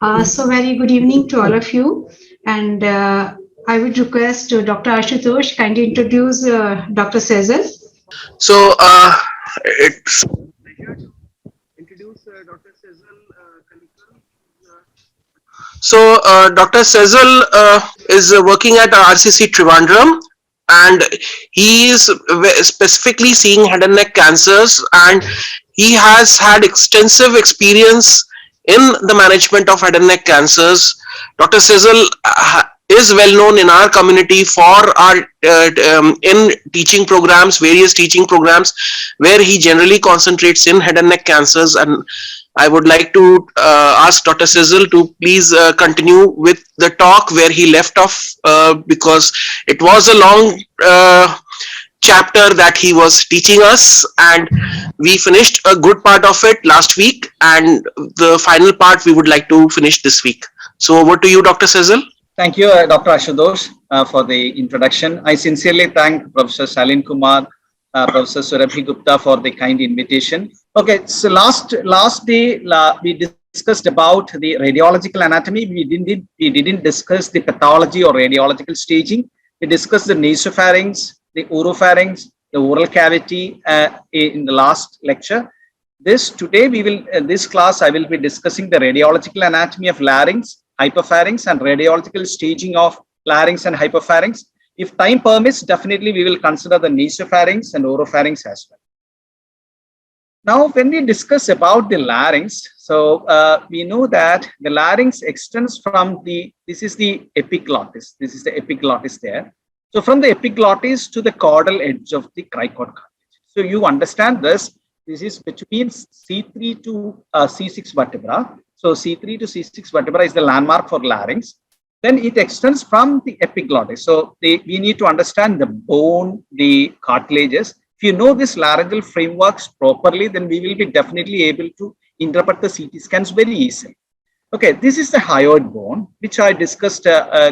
So very good evening to all of you. And I would request Dr. Ashutosh kindly introduce Dr. Cessal. So it's a pleasure to introduce Dr. Cessal Kainickal. Dr. Cessal is working at RCC Trivandrum, and he is specifically seeing head and neck cancers, and he has had extensive experience in the management of head and neck cancers. Dr. Cessal is well known in our community for our in teaching programs, various teaching programs, where he generally concentrates in head and neck cancers. And I would like to ask Dr. Cessal to please continue with the talk where he left off, because it was a long chapter that he was teaching us, and we finished a good part of it last week, and the final part we would like to finish this week. So over to you, Dr. Cessal. Thank you, Dr. Ashutosh, for the introduction. I sincerely thank Professor Shalin Kumar, Professor Surabhi Gupta for the kind invitation. Okay, so last day we discussed about the radiological anatomy. We didn't discuss the pathology or radiological staging. We discussed the nasopharynx, the oropharynx, the oral cavity in the last lecture. Today we will this class I will be discussing the radiological anatomy of larynx, hypopharynx, and radiological staging of larynx and hypopharynx. If time permits, definitely we will consider the nasopharynx and oropharynx as well. Now, when we discuss about the larynx, so we know that the larynx extends from this is the epiglottis. This is the epiglottis there. So from the epiglottis to the caudal edge of the cricoid cartilage. So you understand this. This is between C3 to C6 vertebra. So C3 to C6 vertebra is the landmark for larynx. Then it extends from the epiglottis. So we need to understand the bone, the cartilages. If you know this laryngeal frameworks properly, then we will be definitely able to interpret the CT scans very easily. Okay, this is the hyoid bone, which I discussed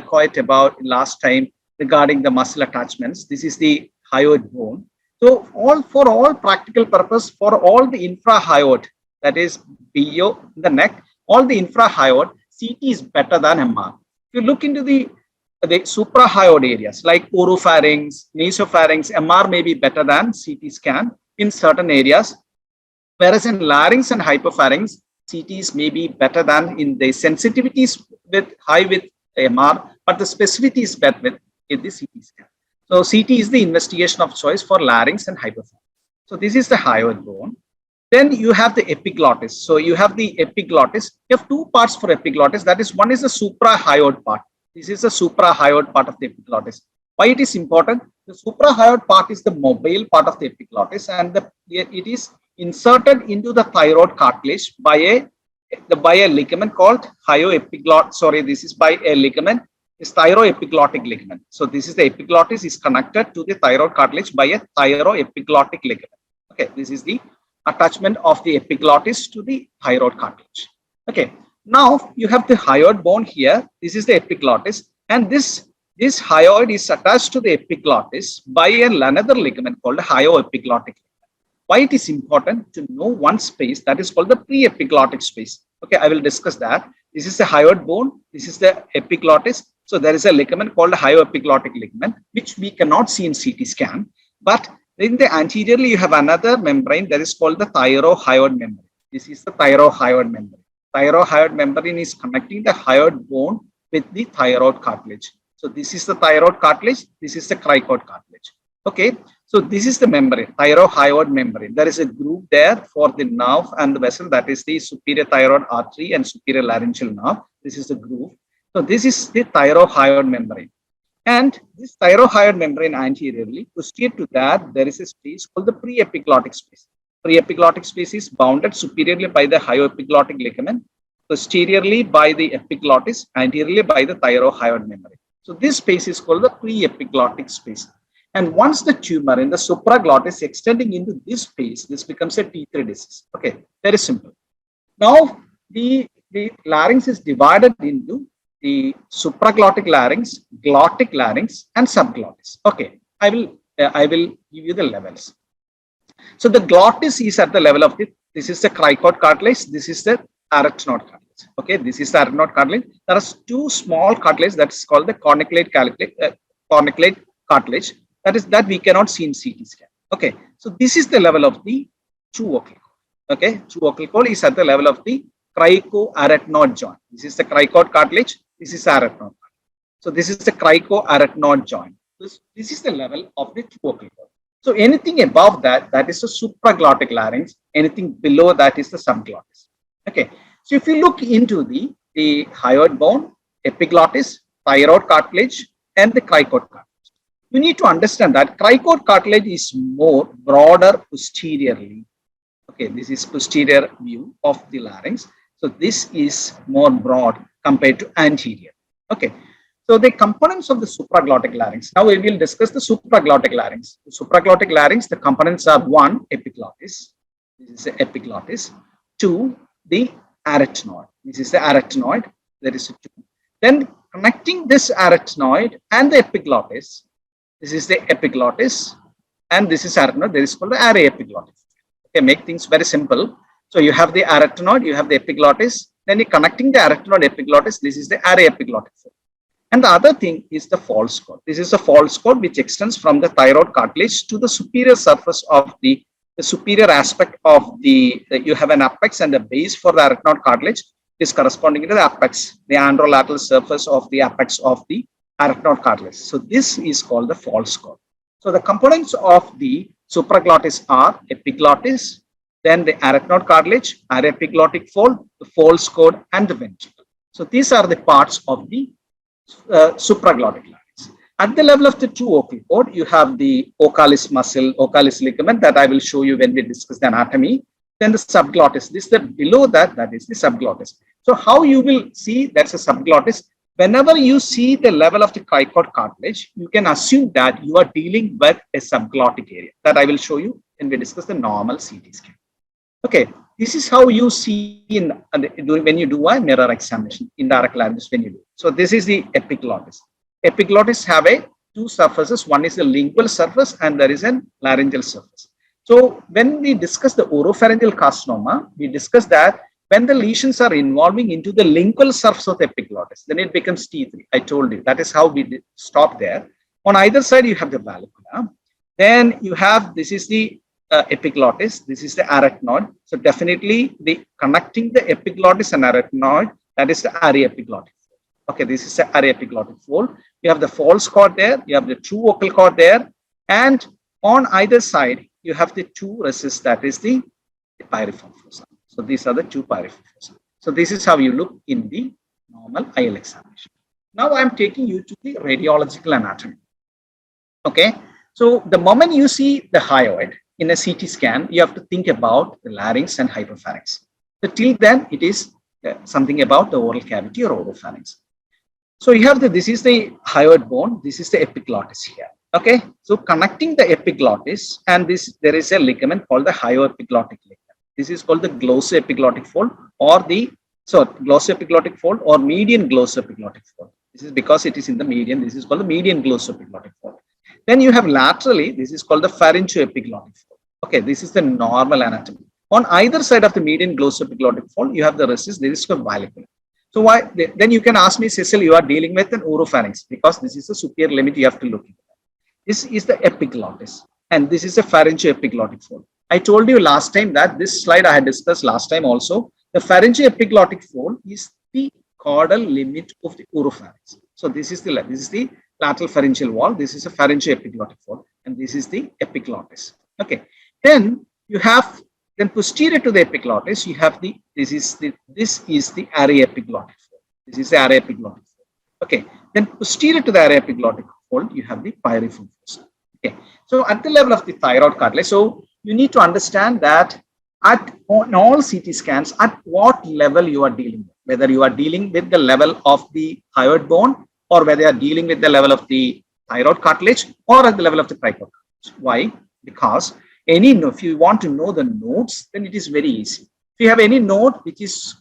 quite about last time regarding the muscle attachments. This is the hyoid bone. So for all practical purpose, for all the infrahyoid, that is BO, the neck, all the infrahyoid, CT is better than MR. If you look into the suprahyoid areas like oropharynx, nasopharynx, MR may be better than CT scan in certain areas, whereas in larynx and hypopharynx, CTs may be better than in the sensitivities high with MR, but the specificity is better with the CT scan. So CT is the investigation of choice for larynx and hypopharynx. So this is the hyoid bone. Then you have the epiglottis. So you have the epiglottis. You have two parts for epiglottis. That is, one is the suprahyoid part. This is the suprahyoid part of the epiglottis. Why it is important? The suprahyoid part is the mobile part of the epiglottis, and it is inserted into the thyroid cartilage by a ligament called hyoepiglottis. Sorry, this is by a ligament. Is thyroepiglottic ligament. So this is the epiglottis is connected to the thyroid cartilage by a thyroepiglottic ligament. Okay, this is the attachment of the epiglottis to the thyroid cartilage. Okay, now you have the hyoid bone here. This is the epiglottis, and this hyoid is attached to the epiglottis by another ligament called hyoepiglottic ligament. Why it is important to know one space that is called the pre-epiglottic space. Okay, I will discuss that. This is the hyoid bone. This is the epiglottis. So there is a ligament called hyoepiglottic ligament, which we cannot see in CT scan. But in the anteriorly, you have another membrane that is called the thyrohyoid membrane. This is the thyrohyoid membrane. Thyrohyoid membrane is connecting the hyoid bone with the thyroid cartilage. So this is the thyroid cartilage. This is the cricoid cartilage. Okay. So this is the membrane, thyrohyoid membrane. There is a groove there for the nerve and the vessel, that is the superior thyroid artery and superior laryngeal nerve. This is the groove. So this is the thyrohyoid membrane. And this thyrohyoid membrane anteriorly, posterior to that, there is a space called the pre-epiglottic space. Pre-epiglottic space is bounded superiorly by the hyoepiglottic ligament, posteriorly by the epiglottis, anteriorly by the thyrohyoid membrane. So this space is called the pre-epiglottic space. And once the tumor in the supraglottis extending into this space, this becomes a T3 disease. Okay, very simple. Now, the larynx is divided into the supraglottic larynx, glottic larynx, and subglottis. Okay, I will give you the levels. So the glottis is at the level of this is the cricoid cartilage, this is the arytenoid cartilage. cartilage. Okay, this is the arytenoid cartilage. There are two small cartilage that is called the cornicate cartilage. That we cannot see in CT scan. Okay, so this is the level of the true vocal cord. Okay, true vocal cord is at the level of the cricoarytenoid joint. This is the cricoid cartilage. This is arytenoid. So this is the cricoarytenoid joint. This is the level of the true vocal cord. So anything above that, that is the supraglottic larynx. Anything below that is the subglottis. Okay. So if you look into the hyoid bone, epiglottis, thyroid cartilage, and the cricoid cartilage, you need to understand that cricoid cartilage is more broader posteriorly. Okay, this is posterior view of the larynx. So this is more broad compared to anterior. Okay. So the components of the supraglottic larynx. Now we will discuss the supraglottic larynx. The supraglottic larynx, the components are 1, epiglottis. This is the epiglottis. 2, the arytenoid. This is the arytenoid. There is a 2. Then connecting this arytenoid and the epiglottis. This is the epiglottis and this is arytenoid. There is called the array epiglottis. Okay, make things very simple. So you have the arytenoid, you have the epiglottis. Then you connecting the arytenoid epiglottis. This is the array epiglottis. And the other thing is the false cord. This is a false cord which extends from the thyroid cartilage to the superior surface of the superior aspect of you have an apex and a base for the arytenoid cartilage is corresponding to the apex, the anterolateral surface of the apex of the arytenoid cartilage. So this is called the false cord. So the components of the supraglottis are epiglottis, then the arytenoid cartilage, array epiglottic fold, the false cord, and the ventricle. So these are the parts of the supraglottic larynx. At the level of the true vocal cord, you have the Occalis muscle, Occalis ligament that I will show you when we discuss the anatomy. Then the subglottis. This is the below that is the subglottis. So how you will see that's a subglottis. Whenever you see the level of the cricoid cartilage, you can assume that you are dealing with a subglottic area. That I will show you when we discuss the normal CT scan. Okay, this is how you see when you do a mirror examination, indirect larynx when you do. So this is the epiglottis. Epiglottis have two surfaces. One is the lingual surface and there is a laryngeal surface. So when we discuss the oropharyngeal carcinoma, we discuss that when the lesions are involving into the lingual surface of the epiglottis, then it becomes T3. I told you that is how we stop there. On either side, you have the vallecula. Then you have, this is the epiglottis, this is the arytenoid. So definitely the connecting the epiglottis and arytenoid, that is the array epiglottic fold. Okay, this is the array epiglottic fold. You have the false cord there, you have the true vocal cord there, and on either side, you have the two recesses, that is the pyriform fossa. So these are the two pyriform fossa. So this is how you look in the normal IL examination. Now I am taking you to the radiological anatomy. Okay, so the moment you see the hyoid in a CT scan, you have to think about the larynx and hypopharynx. So till then, it is something about the oral cavity or oropharynx. So you have this is the hyoid bone, this is the epiglottis here. Okay, so connecting the epiglottis and there is a ligament called the hyoepiglottic ligament. This is called the glossoepiglottic fold or glossoepiglottic fold or median glossoepiglottic fold. This is because it is in the median. This is called the median glossoepiglottic fold. Then you have laterally, this is called the pharyngeoepiglottic fold. Okay, this is the normal anatomy. On either side of the median glossoepiglottic fold, you have the recess. This is called vallecula. So why? Then you can ask me, Cecil, you are dealing with an oropharynx because this is the superior limit you have to look at. This is the epiglottis and this is a pharyngeoepiglottic fold. I told you last time that this slide I had discussed last time also. The pharyngeoepiglottic fold is the caudal limit of the oropharynx. So this is the lateral pharyngeal wall. This is a pharyngeoepiglottic fold and this is the epiglottis. Okay. Then you have posterior to the epiglottis, you have this is the array epiglottic fold. This is the array epiglottic fold. Okay. Then posterior to the array epiglottic fold, you have the pyriform fossa. Okay. So at the level of the thyroid cartilage, so you need to understand that on all CT scans, at what level you are dealing with, whether you are dealing with the level of the hyoid bone or whether you are dealing with the level of the thyroid cartilage or at the level of the cricoid cartilage. Why? Because if you want to know the nodes, then it is very easy. If you have any node which is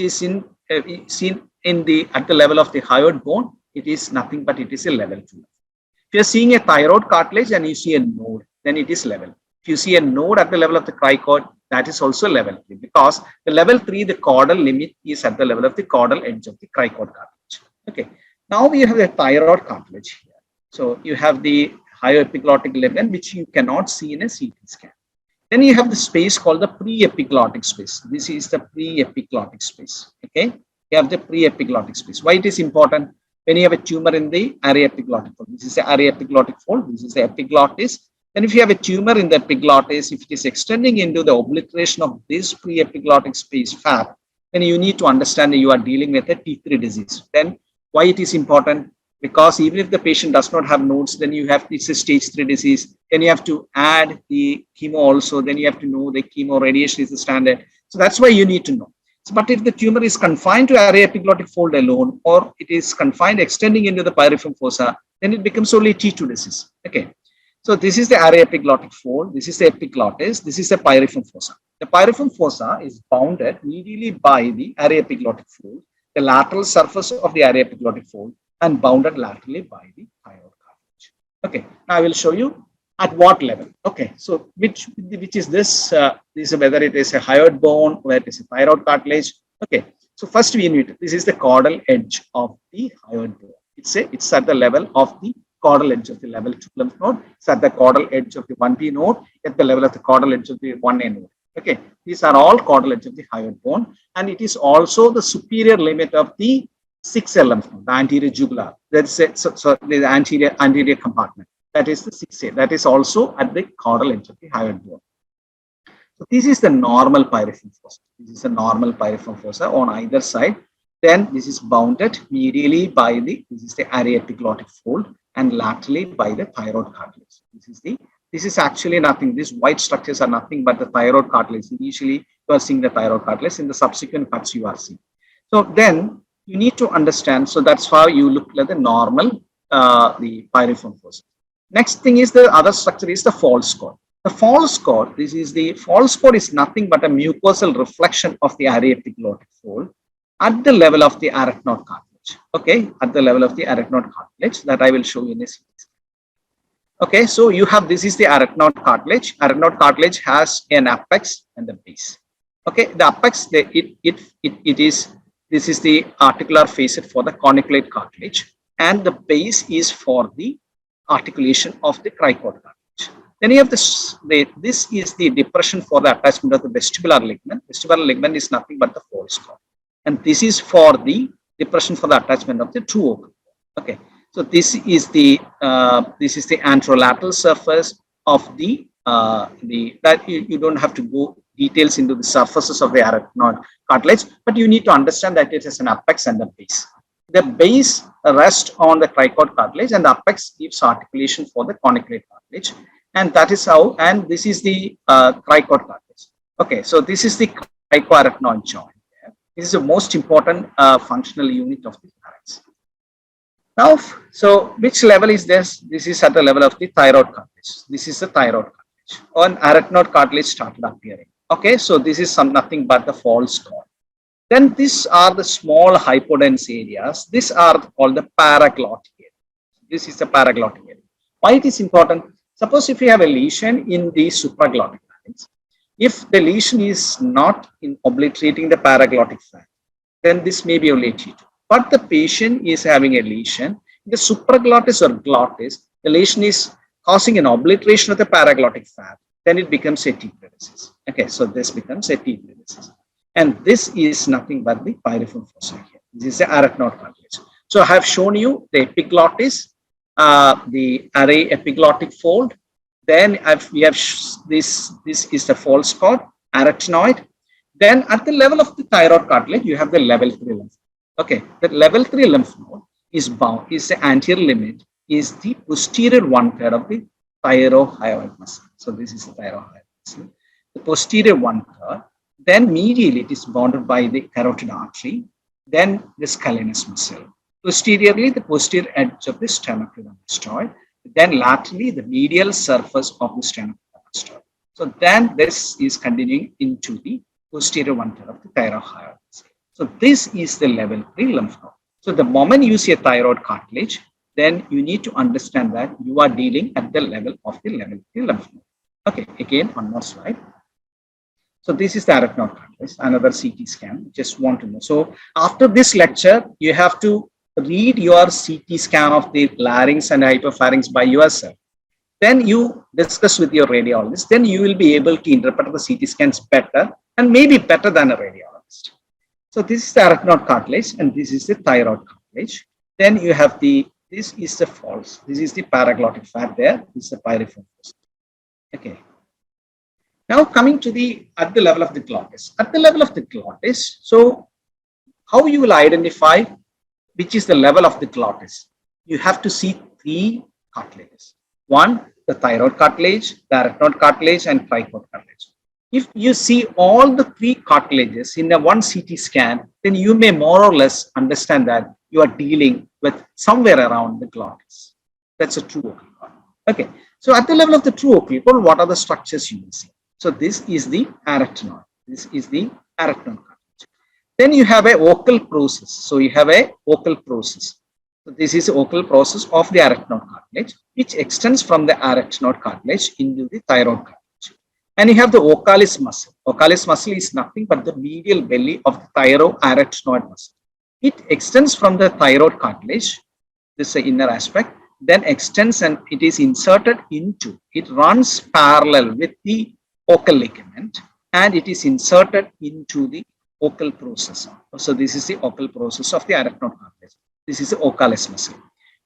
seen at the level of the hyoid bone, it is nothing but it is a level 2. If you are seeing a thyroid cartilage and you see a node, then it is level. If you see a node at the level of the cricoid, that is also level 3, because the level 3, the caudal limit is at the level of the caudal edge of the cricoid cartilage. Okay. Now we have the thyroid cartilage here. So you have the hyoepiglottic ligament, which you cannot see in a CT scan. Then you have the space called the pre-epiglottic space. This is the pre-epiglottic space. Okay. You have the pre-epiglottic space. Why it is important? When you have a tumor in the area epiglottic fold, this is the area epiglottic fold, this is the epiglottis. Then if you have a tumor in the epiglottis, if it is extending into the obliteration of this pre-epiglottic space fat, then you need to understand that you are dealing with a T3 disease. Then why it is important? Because even if the patient does not have nodes, then you have, it's a stage 3 disease. Then you have to add the chemo also. Then you have to know the chemo radiation is the standard. So that's why you need to know. So, but if the tumor is confined to area epiglottic fold alone, or it is confined extending into the pyriform fossa, then it becomes only T2 disease. Okay. So this is the area epiglottic fold. This is the epiglottis. This is the pyriform fossa. The pyriform fossa is bounded medially by the area epiglottic fold, the lateral surface of the area epiglottic fold, and bounded laterally by the thyroid cartilage. Okay. Now I will show you at what level. Okay. So which is this? This is whether it is a hyoid bone, whether it is a thyroid cartilage. Okay. So first we need, this is the caudal edge of the hyoid bone. It's at the level of the caudal edge of the level 2 lymph node. It's at the caudal edge of the 1B node, at the level of the caudal edge of the 1A node. Okay, these are all caudal edge of the hyoid bone, and it is also the superior limit of the 6A lymph node, the anterior jugular. That's it. So the anterior compartment. That is the 6A. That is also at the caudal edge of the hyoid bone. So this is the normal pyriform fossa. This is the normal pyriform fossa on either side. Then this is bounded medially by the, this is the area epiglottic fold, and laterally by the thyroid cartilage. This is actually nothing. These white structures are nothing but the thyroid cartilage. Initially, you are seeing the thyroid cartilage. In the subsequent cuts, you are seeing. So then you need to understand. So that's how you look at the normal, the pyriform fossa. Next thing is the other structure is the false cord. The false cord. This is the false cord is nothing but a mucosal reflection of the area epiglottic fold at the level of the arachnoid cartilage. Okay, at the level of the arachnoid cartilage that I will show you in a series. Okay, so you have, this is the arachnoid cartilage. Arachnoid cartilage has an apex and the base. Okay, the apex, this is the articular facet for the corniculate cartilage, and the base is for the articulation of the cricoid cartilage. Then you have this is the depression for the attachment of the vestibular ligament. Vestibular ligament is nothing but the false cord, and this is for the depression for the attachment of the true open. Okay, so this is the anterolateral surface of the that you don't have to go details into the surfaces of the arachnoid cartilage, but you need to understand that it is an apex and a base. The base rests on the cricoid cartilage, and the apex gives articulation for the corniculate cartilage, and that is how. And this is the cricoid cartilage. Okay, so this is the cricoarachnoid joint. This is the most important functional unit of the larynx. Now, so which level is this? This is at the level of the thyroid cartilage. This is the thyroid cartilage. On arachnoid cartilage started appearing. Okay, so this is nothing but the false cord. Then these are the small hypodense areas. These are called the paraglottic area. This is the paraglottic area. Why it is important? Suppose if you have a lesion in the supraglottic larynx, if the lesion is not in obliterating the paraglottic fat, then this may be only T2. But the patient is having a lesion in the supraglottis or glottis, the lesion is causing an obliteration of the paraglottic fat, then it becomes a T3 disease. Okay, so this becomes a T3 disease. And this is nothing but the pyriform fossa here. This is the arachnoid cartilage. So I have shown you the epiglottis, the array epiglottic fold. Then we have this is the false cord, arachnoid. Then at the level of the thyroid cartilage, you have the level 3 lymph node. Okay, the level 3 lymph node is bound, is the anterior limit, is the posterior 1/3 of the thyrohyoid muscle. So this is the thyrohyoid muscle. The posterior 1/3, then medially it is bounded by the carotid artery, then the scalenus muscle. Posteriorly, the posterior edge of the sternocleidomastoid, then laterally the medial surface of the sternocleidomastoid. So then this is continuing into the posterior 1/3 of the thyrohyoid muscle. So this is the level 3 lymph node. So the moment you see a thyroid cartilage, then you need to understand that you are dealing at the level of the level 3 lymph node. Okay, again, one more slide. So this is the arachnoid cartilage, another CT scan. Just want to know. So after this lecture, you have to read your CT scan of the larynx and hypopharynx by yourself. Then you discuss with your radiologist. Then you will be able to interpret the CT scans better and maybe better than a radiologist. So this is the arachnoid cartilage and this is the thyroid cartilage. Then you have this is the false. This is the paraglottic fat there. This is the piriform fossa. Okay. Now coming to at the level of the glottis. At the level of the glottis, so how you will identify which is the level of the glottis? You have to see 3 cartilages. One, the thyroid cartilage, the arachnoid cartilage, and cricoid cartilage. If you see all the 3 cartilages in a one CT scan, then you may more or less understand that you are dealing with somewhere around the glottis. That's a true occult cord. Okay. So at the level of the true occult cord, what are the structures you will see? So this is the arachnoid. This is the arachnoid cartilage. Then you have a vocal process. So you have a vocal process. So this is the vocal process of the arachnoid cartilage, which extends from the arachnoid cartilage into the thyroid cartilage. And you have the Occalis muscle. Occalis muscle is nothing but the medial belly of the thyroarachnoid muscle. It extends from the thyroid cartilage. This is the inner aspect. Then extends and it is inserted into. It runs parallel with the vocal ligament and it is inserted into the vocal process. So this is the vocal process of the arachnoid cartilage. This is the Occalis muscle.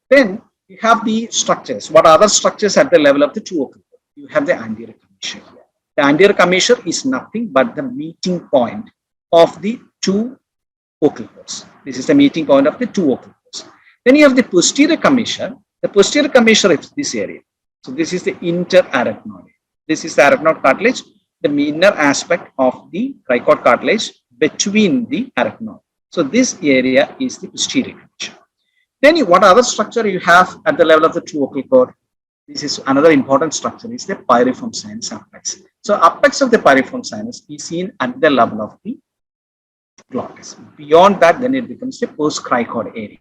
Then you have the structures. What are other structures at the level of the true occult cord? You have the anterior commissure. The anterior commissure is nothing but the meeting point of the 2 vocal cords. This is the meeting point of the 2 vocal cords. Then you have the posterior commissure. The posterior commissure is this area. So this is the interarachnoid. This is the arachnoid cartilage, the inner aspect of the cricoid cartilage between the arachnoid. So this area is the posterior commissure. Then what other structure you have at the level of the true vocal cord? This is another important structure is the piriform sinus apex. So apex of the piriform sinus is seen at the level of the glottis. Beyond that, then it becomes the post-cricoid area.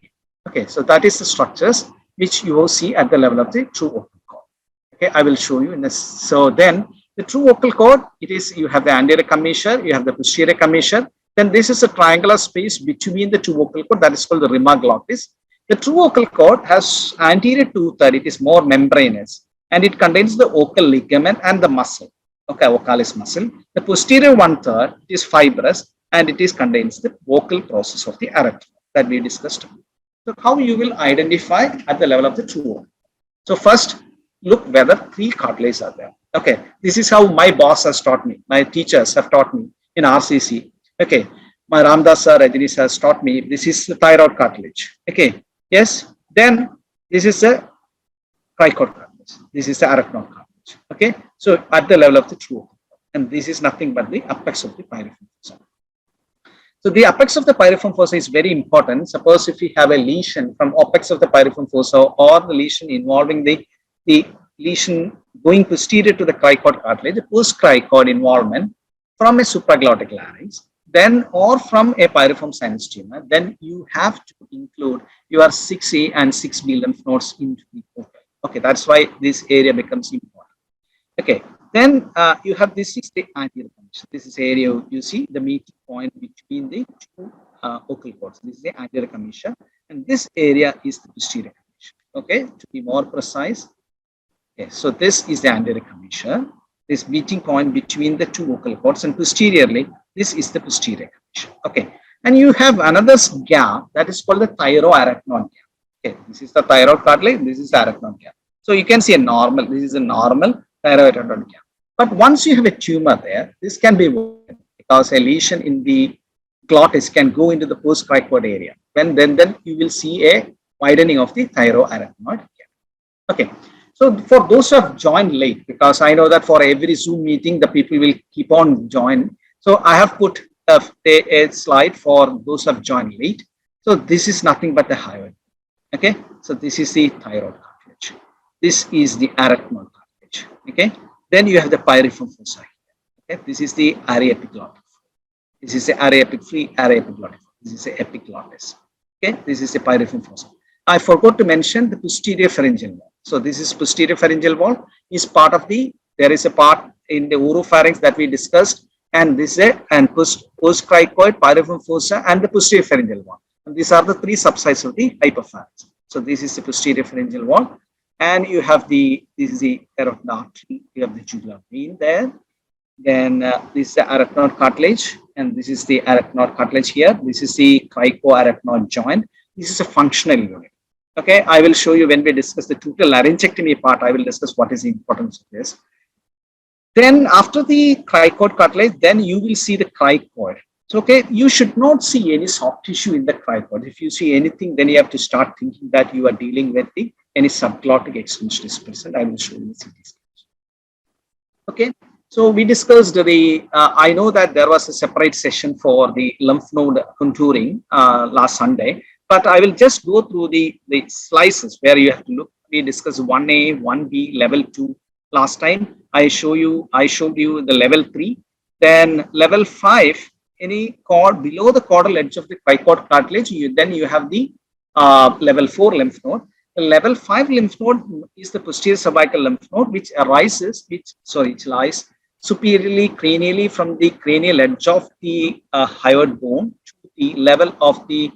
Okay, so that is the structures which you will see at the level of the true vocal cord. Okay, I will show you in this. So then the true vocal cord, it is you have the anterior commissure, you have the posterior commissure. Then this is a triangular space between the 2 vocal cord that is called the Remark glottis. The true vocal cord has anterior 2/3, it is more membranous and it contains the vocal ligament and the muscle. Okay, Occalis muscle. The posterior 1/3 is fibrous and it is contains the vocal process of the arachnoid that we discussed. So how you will identify at the level of the true vocal. So first, look whether 3 cartilages are there. Okay, this is how my boss has taught me. My teachers have taught me in RCC. Okay, my Ramdas sir, Rajini sir has taught me this is the thyroid cartilage. Okay, yes. Then this is the cricoid cartilage. This is the arachnoid cartilage. Okay, so at the level of the true vocal, and this is nothing but the apex of the piriform fossa. So the apex of the piriform fossa is very important. Suppose if we have a lesion from apex of the piriform fossa or the lesion involving the lesion going posterior to the cricoid cartilage, the post-cricoid involvement from a supraglottic larynx, then or from a piriform sinus tumor, then you have to include your 6A and 6B lymph nodes into the focal. Okay, that's why this area becomes important. Okay, then you have this is the anterior commissure. This is area you see the meeting point between the 2 vocal cords. This is the anterior commissure, and this area is the posterior commissure. Okay, to be more precise. Okay, so this is the anterior commissure. This meeting point between the 2 vocal cords, and posteriorly, this is the posterior commissure. Okay, and you have another gap that is called the thyroarachnoid gap. Okay, this is the thyroid cartilage, this is the arachnoid gap. So you can see a normal, this is a normal thyroarachnoid gap. But once you have a tumor there, this can be widened because a lesion in the glottis can go into the post-cricoid area. Then you will see a widening of the thyroarachnoid gap. Okay. So for those who have joined late, because I know that for every Zoom meeting, the people will keep on joining. So I have put a slide for those who have joined late. So this is nothing but the hyoid. Okay. So this is the thyroid cartilage. This is the arachnoid cartilage. Okay. Then you have the piriform fossa. Okay. This is the epiglottic. This is the epiglottic. This is the epiglottis. Okay. This is the piriform fossa. I forgot to mention the posterior pharyngeal wall. So this is posterior pharyngeal wall is part of the There is a part in the oropharynx that we discussed, and this is and postcricoid, pyriform fossa, and the posterior pharyngeal wall. And these are the three subsides of the hypopharynx. So this is the posterior pharyngeal wall, and you have this is the carotid artery. You have the jugular vein there. Then this is the arachnoid cartilage, and this is the arachnoid cartilage here. This is the cricoarachnoid joint. This is a functional unit. Okay, I will show you when we discuss the total laryngectomy part. I will discuss what is the importance of this. Then after the cricoid cartilage, then you will see the cricoid. So, okay, you should not see any soft tissue in the cricoid. If you see anything, then you have to start thinking that you are dealing with any subglottic extension is present. I will show you the CT scans. Okay, so we discussed I know that there was a separate session for the lymph node contouring last Sunday, but I will just go through the slices where you have to look. We discussed 1A, 1B, level 2. Last time I showed you the level 3, then level 5, any cord below the caudal edge of the cricoid cartilage, then you have the level 4 lymph node. The level 5 lymph node is the posterior cervical lymph node, which lies superiorly cranially from the cranial edge of the hyoid bone to the level of the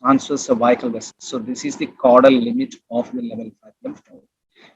transverse cervical vessel. So this is the caudal limit of the level 5 lymph node,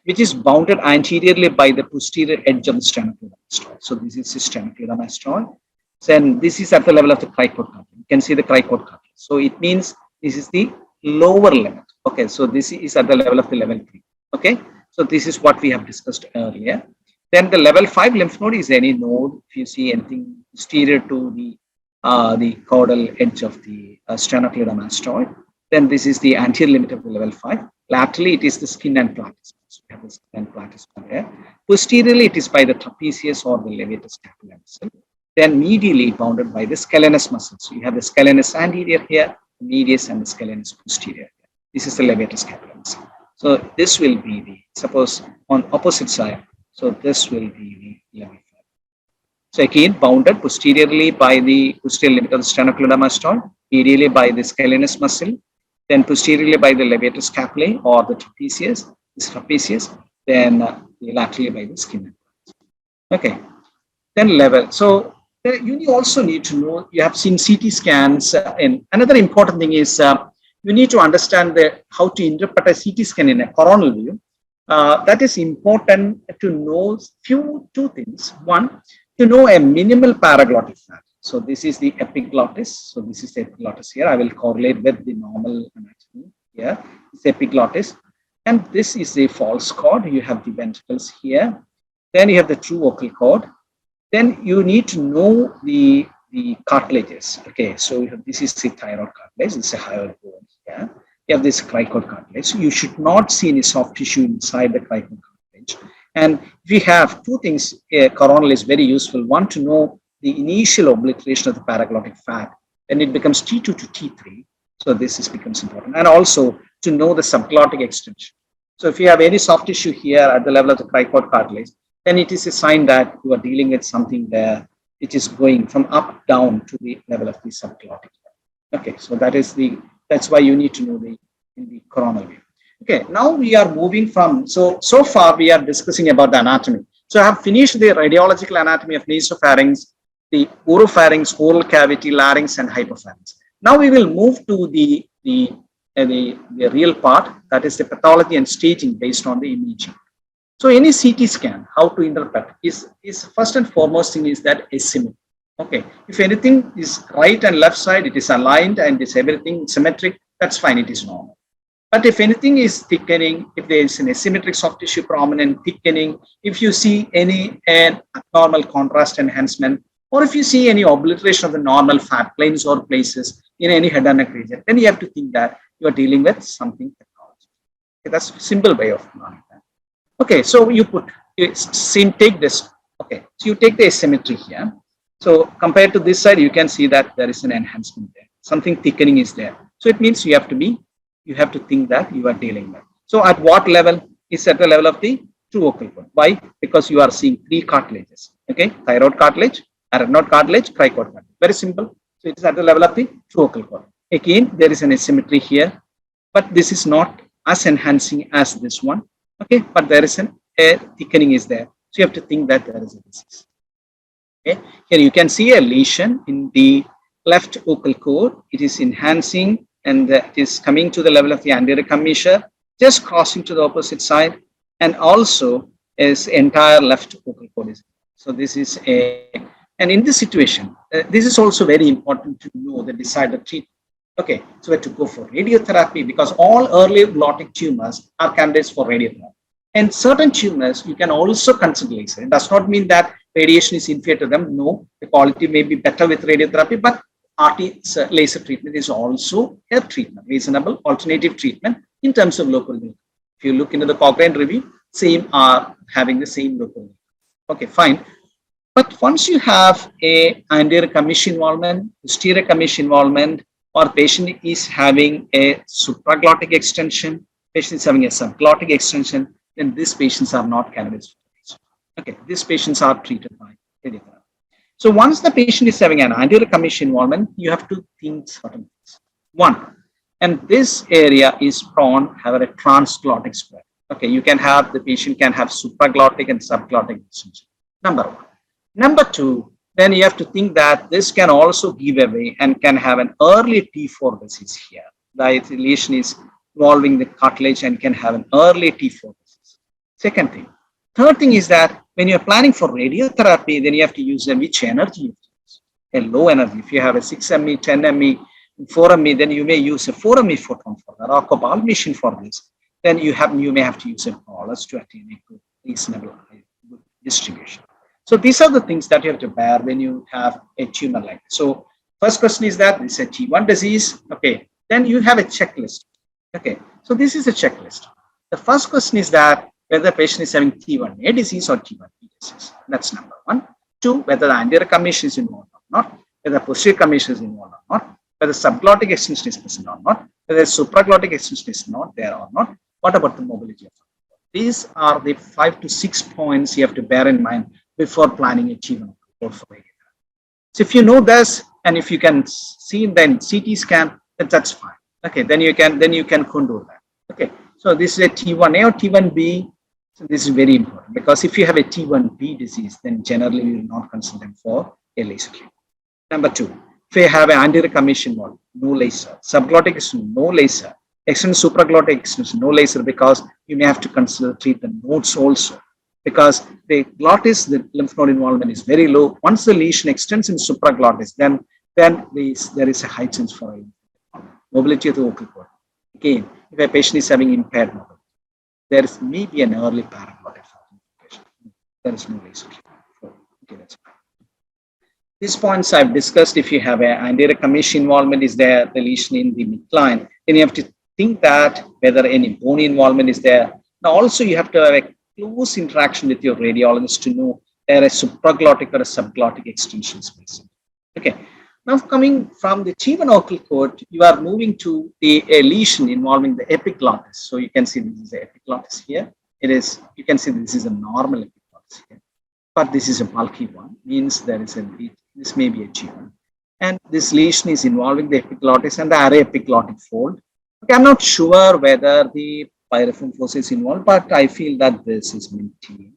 which is bounded anteriorly by the posterior edge of the sternocleidomastoid. So this is the sternocleidomastoid. Then this is at the level of the cricoid cartilage. You can see the cricoid cartilage. So it means this is the lower limit. Okay, so this is at the level of the level 3. Okay, so this is what we have discussed earlier. Then the level 5 lymph node is any node. If you see anything posterior to the caudal edge of the sternocleidomastoid, then this is the anterior limit of the level 5. Laterally, it is the skin and platysma. So we have the skin and platysma there. Posteriorly, it is by the trapezius or the levator scapular muscle. Then medially bounded by the scalenus muscle. So you have the scalenus anterior here, the medius, and the scalenus posterior here. This is the levator scapular muscle. So this will be suppose on opposite side. So this will be the level 5. So again, bounded posteriorly by the posterior limit of the sternocleidomastoid, medially by the scalenus muscle, then posteriorly by the levator scapulae or the trapezius, then laterally by the skin. Okay, then level. So you also need to know, you have seen CT scans, and another important thing is you need to understand how to interpret a CT scan in a coronal view. That is important to know two things. One, to know a minimal paraglottic fat. So this is the epiglottis. So this is the epiglottis here. I will correlate with the normal anatomy here. It's epiglottis. And this is the false cord. You have the ventricles here. Then you have the true vocal cord. Then you need to know the cartilages. Okay, so this is the thyroid cartilage. This is a hyoid bone here. You have this cricoid cartilage. So you should not see any soft tissue inside the cricoid cartilage. And we have two things. Coronal is very useful. One, to know the initial obliteration of the paraglottic fat, and it becomes T2 to T3. So this becomes important. And also to know the subglottic extension. So if you have any soft tissue here at the level of the cricoid cartilage, then it is a sign that you are dealing with something there which is going from up down to the level of the subglottic. Okay, so that's why you need to know in the coronal view. Okay, now we are moving from, so far we are discussing about the anatomy. So I have finished the radiological anatomy of nasopharynx, the oropharynx, oral cavity, larynx, and hypopharynx. Now we will move to the real part, that is the pathology and staging based on the imaging. So any CT scan, how to interpret is first and foremost thing is that asymmetry. Okay, if anything is right and left side, it is aligned and is everything symmetric, that's fine, it is normal. But if anything is thickening, if there is an asymmetric soft tissue prominent thickening, if you see any abnormal contrast enhancement, or if you see any obliteration of the normal fat planes or places in any head and neck region, then you have to think that you are dealing with something pathological. Okay, that's a simple way of knowing that. Okay, so take this. Okay, so you take the asymmetry here. So compared to this side, you can see that there is an enhancement there. Something thickening is there. So it means you have to think that you are dealing with. So at what level? It's at the level of the true vocal cord. Why? Because you are seeing three cartilages. Okay, thyroid cartilage, arachnoid cartilage, cricoid cartilage. Very simple. So it is at the level of the true vocal cord. Again, there is an asymmetry here, but this is not as enhancing as this one. Okay, but there is a thickening is there. So you have to think that there is a disease. Okay, here you can see a lesion in the left vocal cord. It is enhancing and it is coming to the level of the anterior commissure, just crossing to the opposite side, and also is entire left vocal cord. So this is and in this situation, this is also very important to know the decided treatment. Okay, so we have to go for radiotherapy because all early glottic tumors are candidates for radiotherapy. And certain tumors, you can also consider laser. It does not mean that radiation is inferior to them. No, the quality may be better with radiotherapy, but RT laser treatment is also a treatment, reasonable alternative treatment in terms of local need. If you look into the Cochrane review, same are having the same local need. Okay, fine. But once you have a anterior commission involvement, posterior commission involvement, or patient is having a supraglottic extension, patient is having a subglottic extension, then these patients are not candidates. Okay, these patients are treated by radiotherapy. So once the patient is having an anterior commission involvement, you have to think certain things. One, and this area is prone have a transglottic spread. Okay, you can have the patient can have supraglottic and subglottic extension. Number one. Number two, then you have to think that this can also give away and can have an early T4 disease here. The lesion is involving the cartilage and can have an early T4 disease. Second thing. Third thing is that when you're planning for radiotherapy, then you have to use which energy you use. A low energy. If you have a 6 ME, 10 ME, 4 ME, then you may use a 4 ME photon for that, or Cobalt machine for this. Then you may have to use a bolus to attain a good, reasonable good distribution. So these are the things that you have to bear when you have a tumor like this. So first question is that this is a T1 disease. Okay, then you have a checklist. Okay, so this is a checklist. The first question is that whether the patient is having T1A disease or T1B disease. That's number one. Two, whether the anterior commission is involved or not, whether the posterior commission is involved or not, whether subglottic extension is present or not, whether supraglottic extension is not there or not. What about the mobility of the? These are the 5 to 6 points you have to bear in mind before planning a T1 for radiotherapy. So if you know this, and if you can see in the CT scan, then that's fine. Okay, then you can control that. Okay, so this is a T1A or T1B. So this is very important because if you have a T1B disease, then generally we will not consider them for a laser treatment. Number two, if you have an anterior commission wall, no laser. Subglottic extension, no laser. Extended supraglottic extension, no laser, because you may have to consider treat the nodes also. Because the glottis, the lymph node involvement is very low. Once the lesion extends in supraglottis, then there is a high chance for a mobility of the vocal cord. Again, if a patient is having impaired mobility, there is maybe an early paraglottic patient. There is no laser. Okay, that's fine. These points I've discussed. If you have an anterior commission involvement is there, the lesion in the midline, then you have to think that whether any bone involvement is there. Now also you have to have a close interaction with your radiologist to know there is supraglottic or a subglottic extension space. Okay. Now coming from the T1 vocal cord, you are moving to a lesion involving the epiglottis. So you can see this is the epiglottis here. You can see this is a normal epiglottis here. But this is a bulky one, means this may be a T1. And this lesion is involving the epiglottis and the array epiglottic fold. Okay, I'm not sure whether the piriform fossa is involved, but I feel that this is maintained.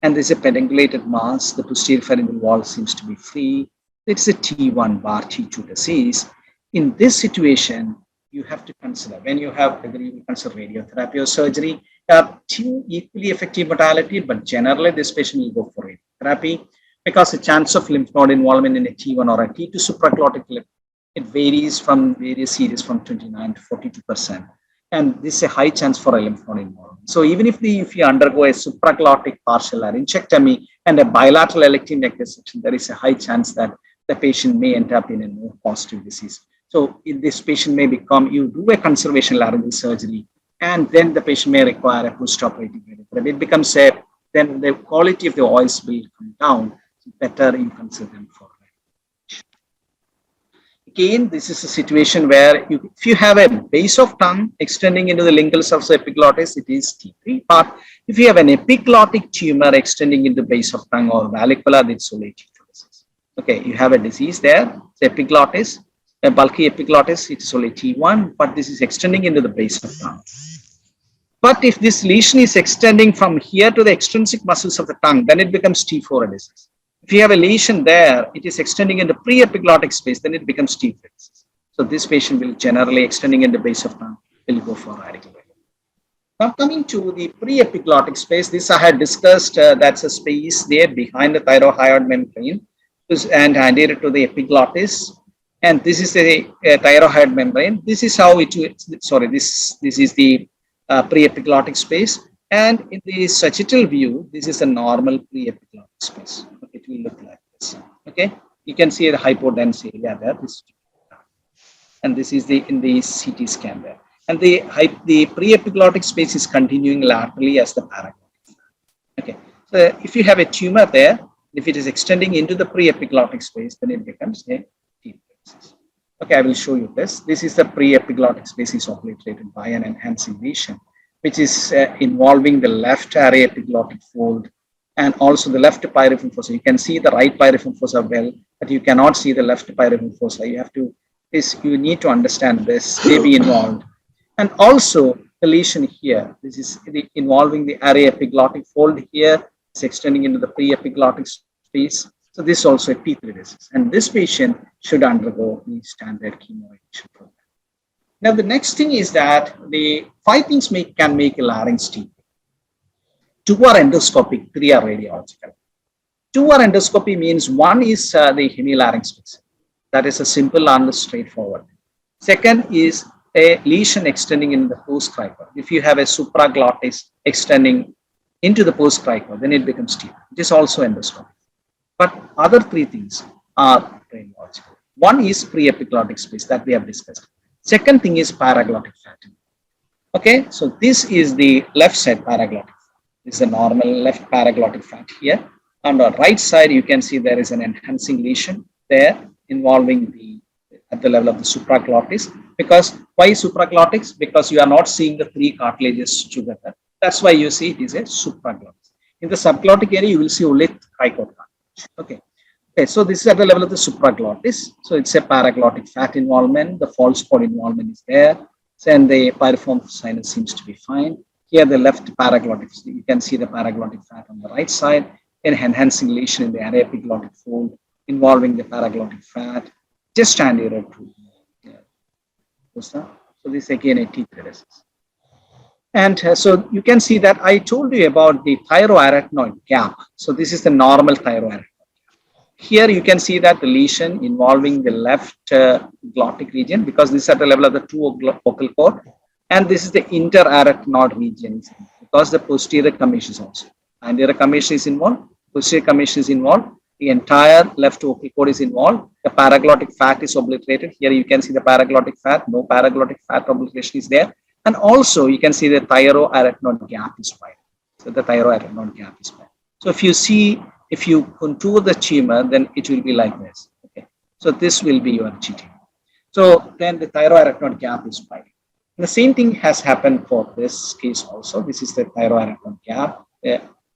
And there's a pedungulated mass. The posterior pharyngeal wall seems to be free. It's a T1 bar T2 disease. In this situation, you have to consider when you have whether you consider radiotherapy or surgery. There are two equally effective modality, but generally this patient will go for radiotherapy because the chance of lymph node involvement in a T1 or a T2 supraglottic lymph, it varies from various series from 29 to 42%. And this is a high chance for a lymph node involvement. So even if you undergo a supraglottic partial laryngectomy and a bilateral elective neck dissection, there is a high chance that the patient may end up in a more positive disease. So in this patient may become, you do a conservation laryngeal surgery, and then the patient may require a post-operative radiotherapy. It becomes then the quality of the oils will come down. Better you consider them for radiation. Again, this is a situation where if you have a base of tongue extending into the lingual surface epiglottis, it is T3. But if you have an epiglottic tumor extending into the base of tongue or vallicular, it's only T2 disease. Okay, you have a disease there, it's epiglottis, a bulky epiglottis, it is only T1, but this is extending into the base of tongue. But if this lesion is extending from here to the extrinsic muscles of the tongue, then it becomes T4 disease. If you have a lesion there, it is extending into pre-epiglottic space, then it becomes T3 disease. So this patient will generally extending in the base of tongue, will go for radical. Now coming to the pre-epiglottic space, this I had discussed, that's a space there behind the thyrohyoid membrane and anterior to the epiglottis. And this is the thyrohyoid membrane. This is how it, sorry, this is the pre-epiglottic space. And in the sagittal view, this is a normal pre-epiglottic space. Okay, it will look like this. Okay, you can see the hypodense area there. And this is the in the CT scan there. And the pre-epiglottic space is continuing laterally as the paraglottic. Okay, so if you have a tumor there, if it is extending into the pre-epiglottic space, then it becomes a T3 disease. Okay, I will show you this. This is the pre-epiglottic space is obliterated by an enhancing lesion, which is involving the left array epiglottic fold and also the left pyriform fossa. You can see the right pyriform fossa well, but you cannot see the left pyriform fossa. You have to, you need to understand this may be involved. And also the lesion here, this is involving the array epiglottic fold here, it's extending into the pre-epiglottic space. So this is also a T3 disease. And this patient should undergo the standard chemoradiation program. Now the next thing is that the 5 things can make a larynx T3. 2 are endoscopic, 3 are radiological. 2 are endoscopy means 1 is the hemilarynx space. That is a simple and straightforward. Second is a lesion extending in the post-cricoid. If you have a supraglottis extending into the post-cricoid, then it becomes T3. It is also endoscopic. But other 3 things are radiological. 1 is pre-epiglottic space that we have discussed. Second thing is paraglottic fat. Okay, so this is the left side paraglottic. This is a normal left paraglottic fat here. On the right side, you can see there is an enhancing lesion there involving the at the level of the supraglottis. Because why supraglottics? Because you are not seeing the 3 cartilages together. That's why you see it is a supraglottis. In the subglottic area, you will see only cricoid cartilage. Okay. Okay, so this is at the level of the supraglottis. So it's a paraglottic fat involvement. The false pod involvement is there. And the pyriform sinus seems to be fine. Here, the left paraglottic, you can see the paraglottic fat on the right side. An enhancing lesion in the array epiglottic fold involving the paraglottic fat just anterior to. So this again a T3 disease. And so you can see that I told you about the thyroarachnoid gap. So this is the normal thyroarachnoid. Here you can see that the lesion involving the left glottic region, because this is at the level of the 2 vocal cord, and this is the interarachnoid region, because the posterior commission is also. Anterior commission is involved, posterior commission is involved, the entire left vocal cord is involved, the paraglottic fat is obliterated. Here you can see the paraglottic fat, no paraglottic fat obliteration is there. And also you can see the thyroarachnoid gap is wide. So the thyroarachnoid gap is wide. So if you see, if you contour the tumor, then it will be like this. Okay. So this will be your GT. So then the thyroarachnoid gap is wide. The same thing has happened for this case also. This is the thyroarachnoid gap.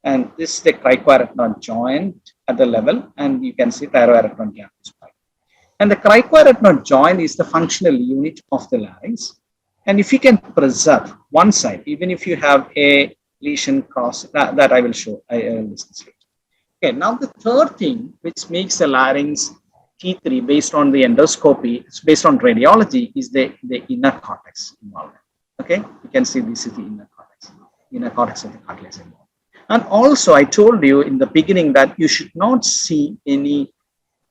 And this is the cricoarachnoid joint at the level. And you can see thyroarachnoid gap is wide. And the cricoarachnoid joint is the functional unit of the larynx. And if you can preserve one side, even if you have a lesion cross, that I will show, I will discuss later. Okay, now the third thing which makes the larynx T3 based on the endoscopy, it's based on radiology, is the inner cortex involvement. Okay, you can see this is the inner cortex of the cartilage involved. And also I told you in the beginning that you should not see any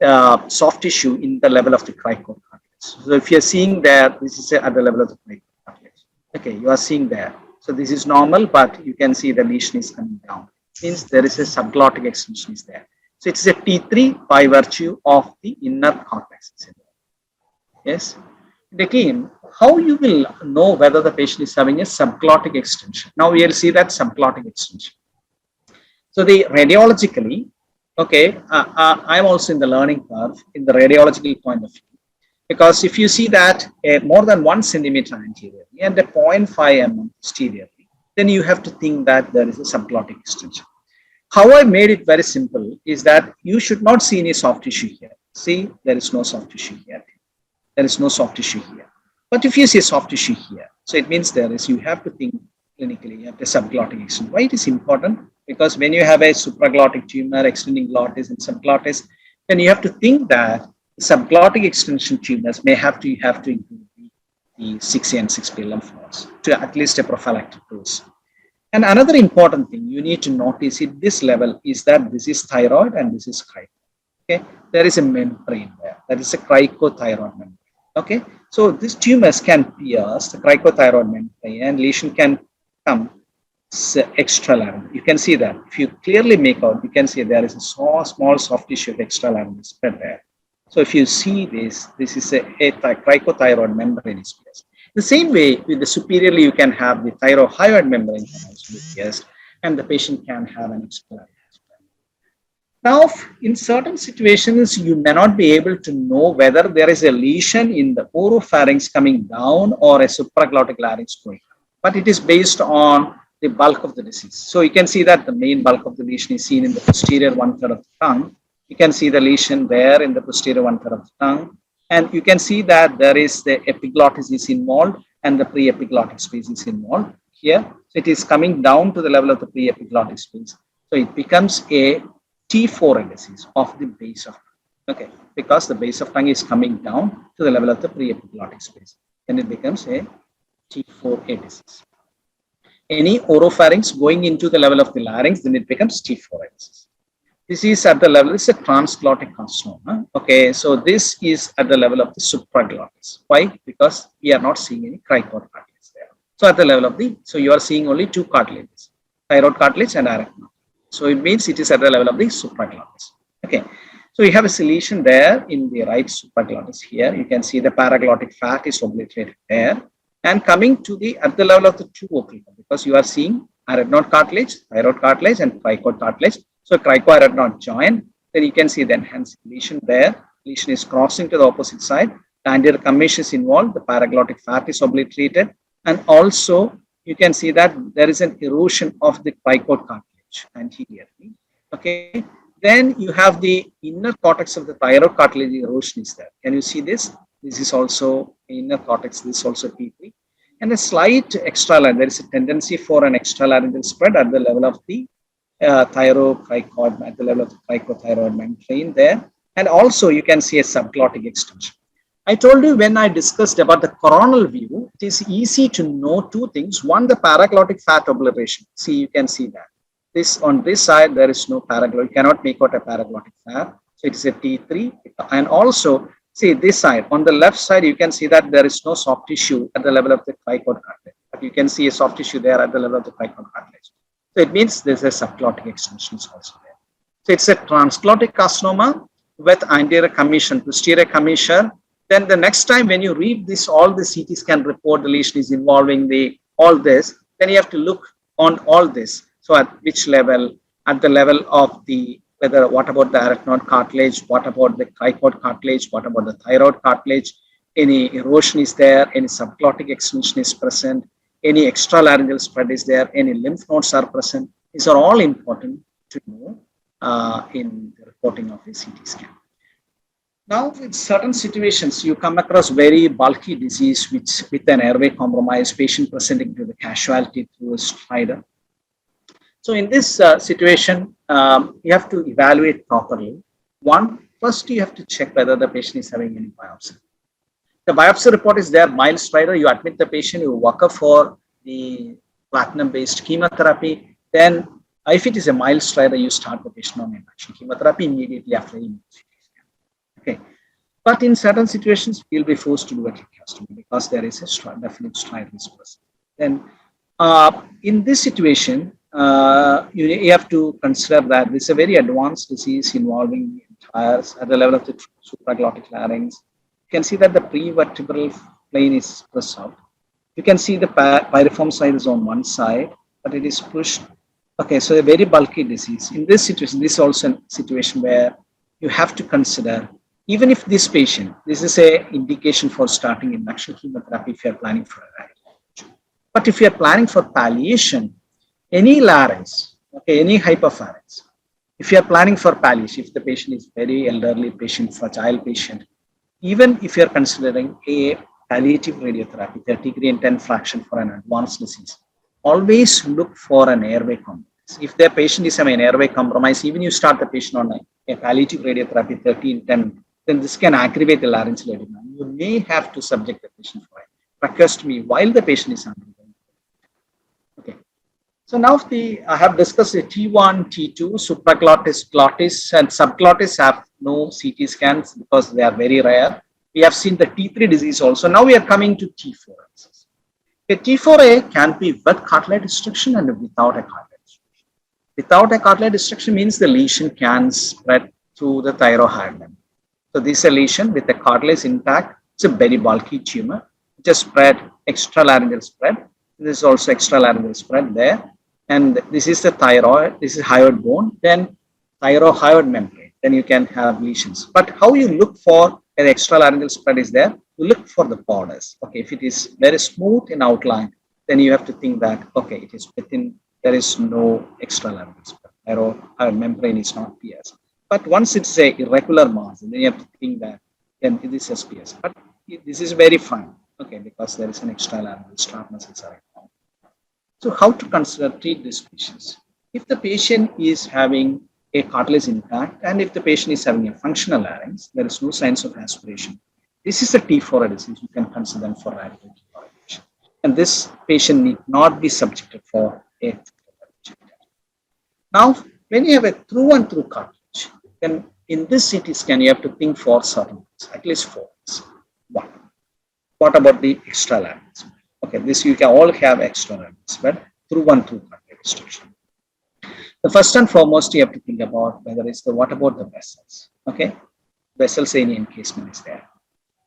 soft tissue in the level of the cricoid cartilage. So if you're seeing there, this is at the level of the cricoid cartilage. Okay, you are seeing there. So this is normal, but you can see the lesion is coming down. Means there is a subglottic extension is there. So it's a T3 by virtue of the inner cortex. Yes. And again, how you will know whether the patient is having a subglottic extension? Now we will see that subglottic extension. So the radiologically, okay, I'm also in the learning curve in the radiological point of view. Because if you see that more than 1 centimeter anteriorly and a 0.5 mm posteriorly, then you have to think that there is a subglottic extension. How I made it very simple is that you should not see any soft tissue here. See, there is no soft tissue here. There is no soft tissue here. But if you see soft tissue here, so it means there is, you have to think clinically. You have the subglottic extension. Why it is important? Because when you have a supraglottic tumor extending glottis and subglottis, then you have to think that subglottic extension tumors may have to include the 6A and 6B lymph nodes to at least a prophylactic dose. And another important thing you need to notice at this level is that this is thyroid and this is crico. Okay, there is a membrane there. That is a cricothyroid membrane. Okay, so these tumors can pierce the cricothyroid membrane and lesion can come extralaryngeal. You can see that. If you clearly make out, you can see there is a small soft tissue of extralaryngeal spread there. So if you see this is a cricothyroid membrane is pierced. The same way with the superiorly, you can have the thyrohyoid membrane can also be pierced, and the patient can have an extralaryngeal. Now, in certain situations, you may not be able to know whether there is a lesion in the oropharynx coming down or a supraglottic larynx going up, but it is based on the bulk of the disease. So you can see that the main bulk of the lesion is seen in the posterior 1/3 of the tongue. You can see the lesion there in the posterior 1/3 of the tongue. And you can see that there is the epiglottis is involved and the pre-epiglottic space is involved here. So it is coming down to the level of the pre-epiglottic space. So it becomes a T4 disease of the base of tongue. Okay, because the base of tongue is coming down to the level of the pre-epiglottic space. Then it becomes a T4A disease. Any oropharynx going into the level of the larynx, then it becomes T4A disease. This is at the level, it's a transglottic carcinoma. Okay, so this is at the level of the supraglottis. Why? Because we are not seeing any cricoid cartilage there. So at the level of so you are seeing only two cartilages, thyroid cartilage and arachnoid. So it means it is at the level of the supraglottis. Okay, so you have a lesion there in the right supraglottis here. You can see the paraglottic fat is obliterated there. And coming to at the level of the two occiput, because you are seeing arachnoid cartilage, thyroid cartilage, and cricoid cartilage. So cricoarachnoid joint, then you can see the enhanced lesion there. Lesion is crossing to the opposite side. The anterior commission is involved. The paraglottic fat is obliterated. And also, you can see that there is an erosion of the cricoid cartilage anteriorly. Okay. Then you have the inner cortex of the thyroid cartilage erosion is there. Can you see this? This is also inner cortex. This is also T3. And a slight extralaryngeal. There is a tendency for an extralaryngeal spread at the level of the thyrocricoid, at the level of the cricothyroid membrane there. And also you can see a subglottic extension. I told you when I discussed about the coronal view, it is easy to know two things. One, the paraglottic fat obliteration. See, you can see that. This on this side, there is no paraglottic. You cannot make out a paraglottic fat. So it is a T3. And also, see this side, on the left side, you can see that there is no soft tissue at the level of the cricoid cartilage. But you can see a soft tissue there at the level of the cricoid cartilage. So it means there's a subglottic extension is also there. So it's a transglottic carcinoma with anterior commission, posterior commissure. Then the next time when you read this, all the CT scan report, the lesion is involving all this, then you have to look on all this. So at which level? At the level of what about the arachnoid cartilage? What about the cricoid cartilage? What about the thyroid cartilage? Any erosion is there? Any subglottic extension is present? Any extralaryngeal spread is there, any lymph nodes are present. These are all important to know in the reporting of a CT scan. Now, in certain situations, you come across very bulky disease with an airway compromise, patient presenting to the casualty through a stridor. So in this situation, you have to evaluate properly. First you have to check whether the patient is having any biopsy. The biopsy report is there, mild stridor, you admit the patient, you work up for the platinum-based chemotherapy. Then, if it is a mild stridor, you start the patient on induction chemotherapy immediately after immunotherapy. Okay. But in certain situations, you'll be forced to do a tracheostomy because there is a definite stridor is present. Then, in this situation, you have to consider that this is a very advanced disease involving the entire at the level of the supraglottic larynx. You can see that the prevertebral plane is preserved. You can see the piriform side is on one side, but it is pushed. Okay, so a very bulky disease. In this situation, this is also a situation where you have to consider, even if this patient, this is a indication for starting induction chemotherapy if you are planning for a radiology. But if you are planning for palliation, any larynx, okay, any hypopharynx, if you are planning for palliation, if the patient is very elderly patient, fragile patient, even if you are considering a palliative radiotherapy, 30 gray and 10 fraction for an advanced disease, always look for an airway compromise. If the patient is having an airway compromise, even you start the patient on a palliative radiotherapy 13-10, then this can aggravate the laryngeal edema. You may have to subject the patient for a tracheostomy while the patient is undergoing. Okay. So now I have discussed the T1, T2, supraglottis, glottis, and subglottis have no CT scans because they are very rare. We have seen the T3 disease also. Now we are coming to T4. A T4A can be with cartilage destruction and without a cartilage destruction. Without a cartilage destruction means the lesion can spread through the thyroid membrane. So this is a lesion with the cartilage intact. It's a very bulky tumor. It just spread, extralaryngeal spread. This is also extralaryngeal spread there. And this is the thyroid. This is hyoid bone. Then thyroid membrane. Then you can have lesions. But how you look for an extralaryngeal spread is there? You look for the borders. Okay, if it is very smooth in outline, then you have to think that, okay, it is within, there is no extralaryngeal spread. Thyroid membrane is not pierced. But once it's a irregular margin, then you have to think that then this is pierced. But this is very fine, okay, because there is an extralaryngeal strap muscles are involved. So how to treat these patients? If the patient is having a cartilage intact and if the patient is having a functional larynx, there is no signs of aspiration. This is a T4 disease. You can consider them for radical chemoradiation. And this patient need not be subjected for a Now, when you have a through and through cartilage, then in this CT scan, you have to think for certain things, at least 4 things. One, what about the extralarynx? Okay, this you can all have extralarynx, but through and through cartilage destruction. The first and foremost, you have to think about whether it's what about the vessels? Okay, vessels any encasement is there.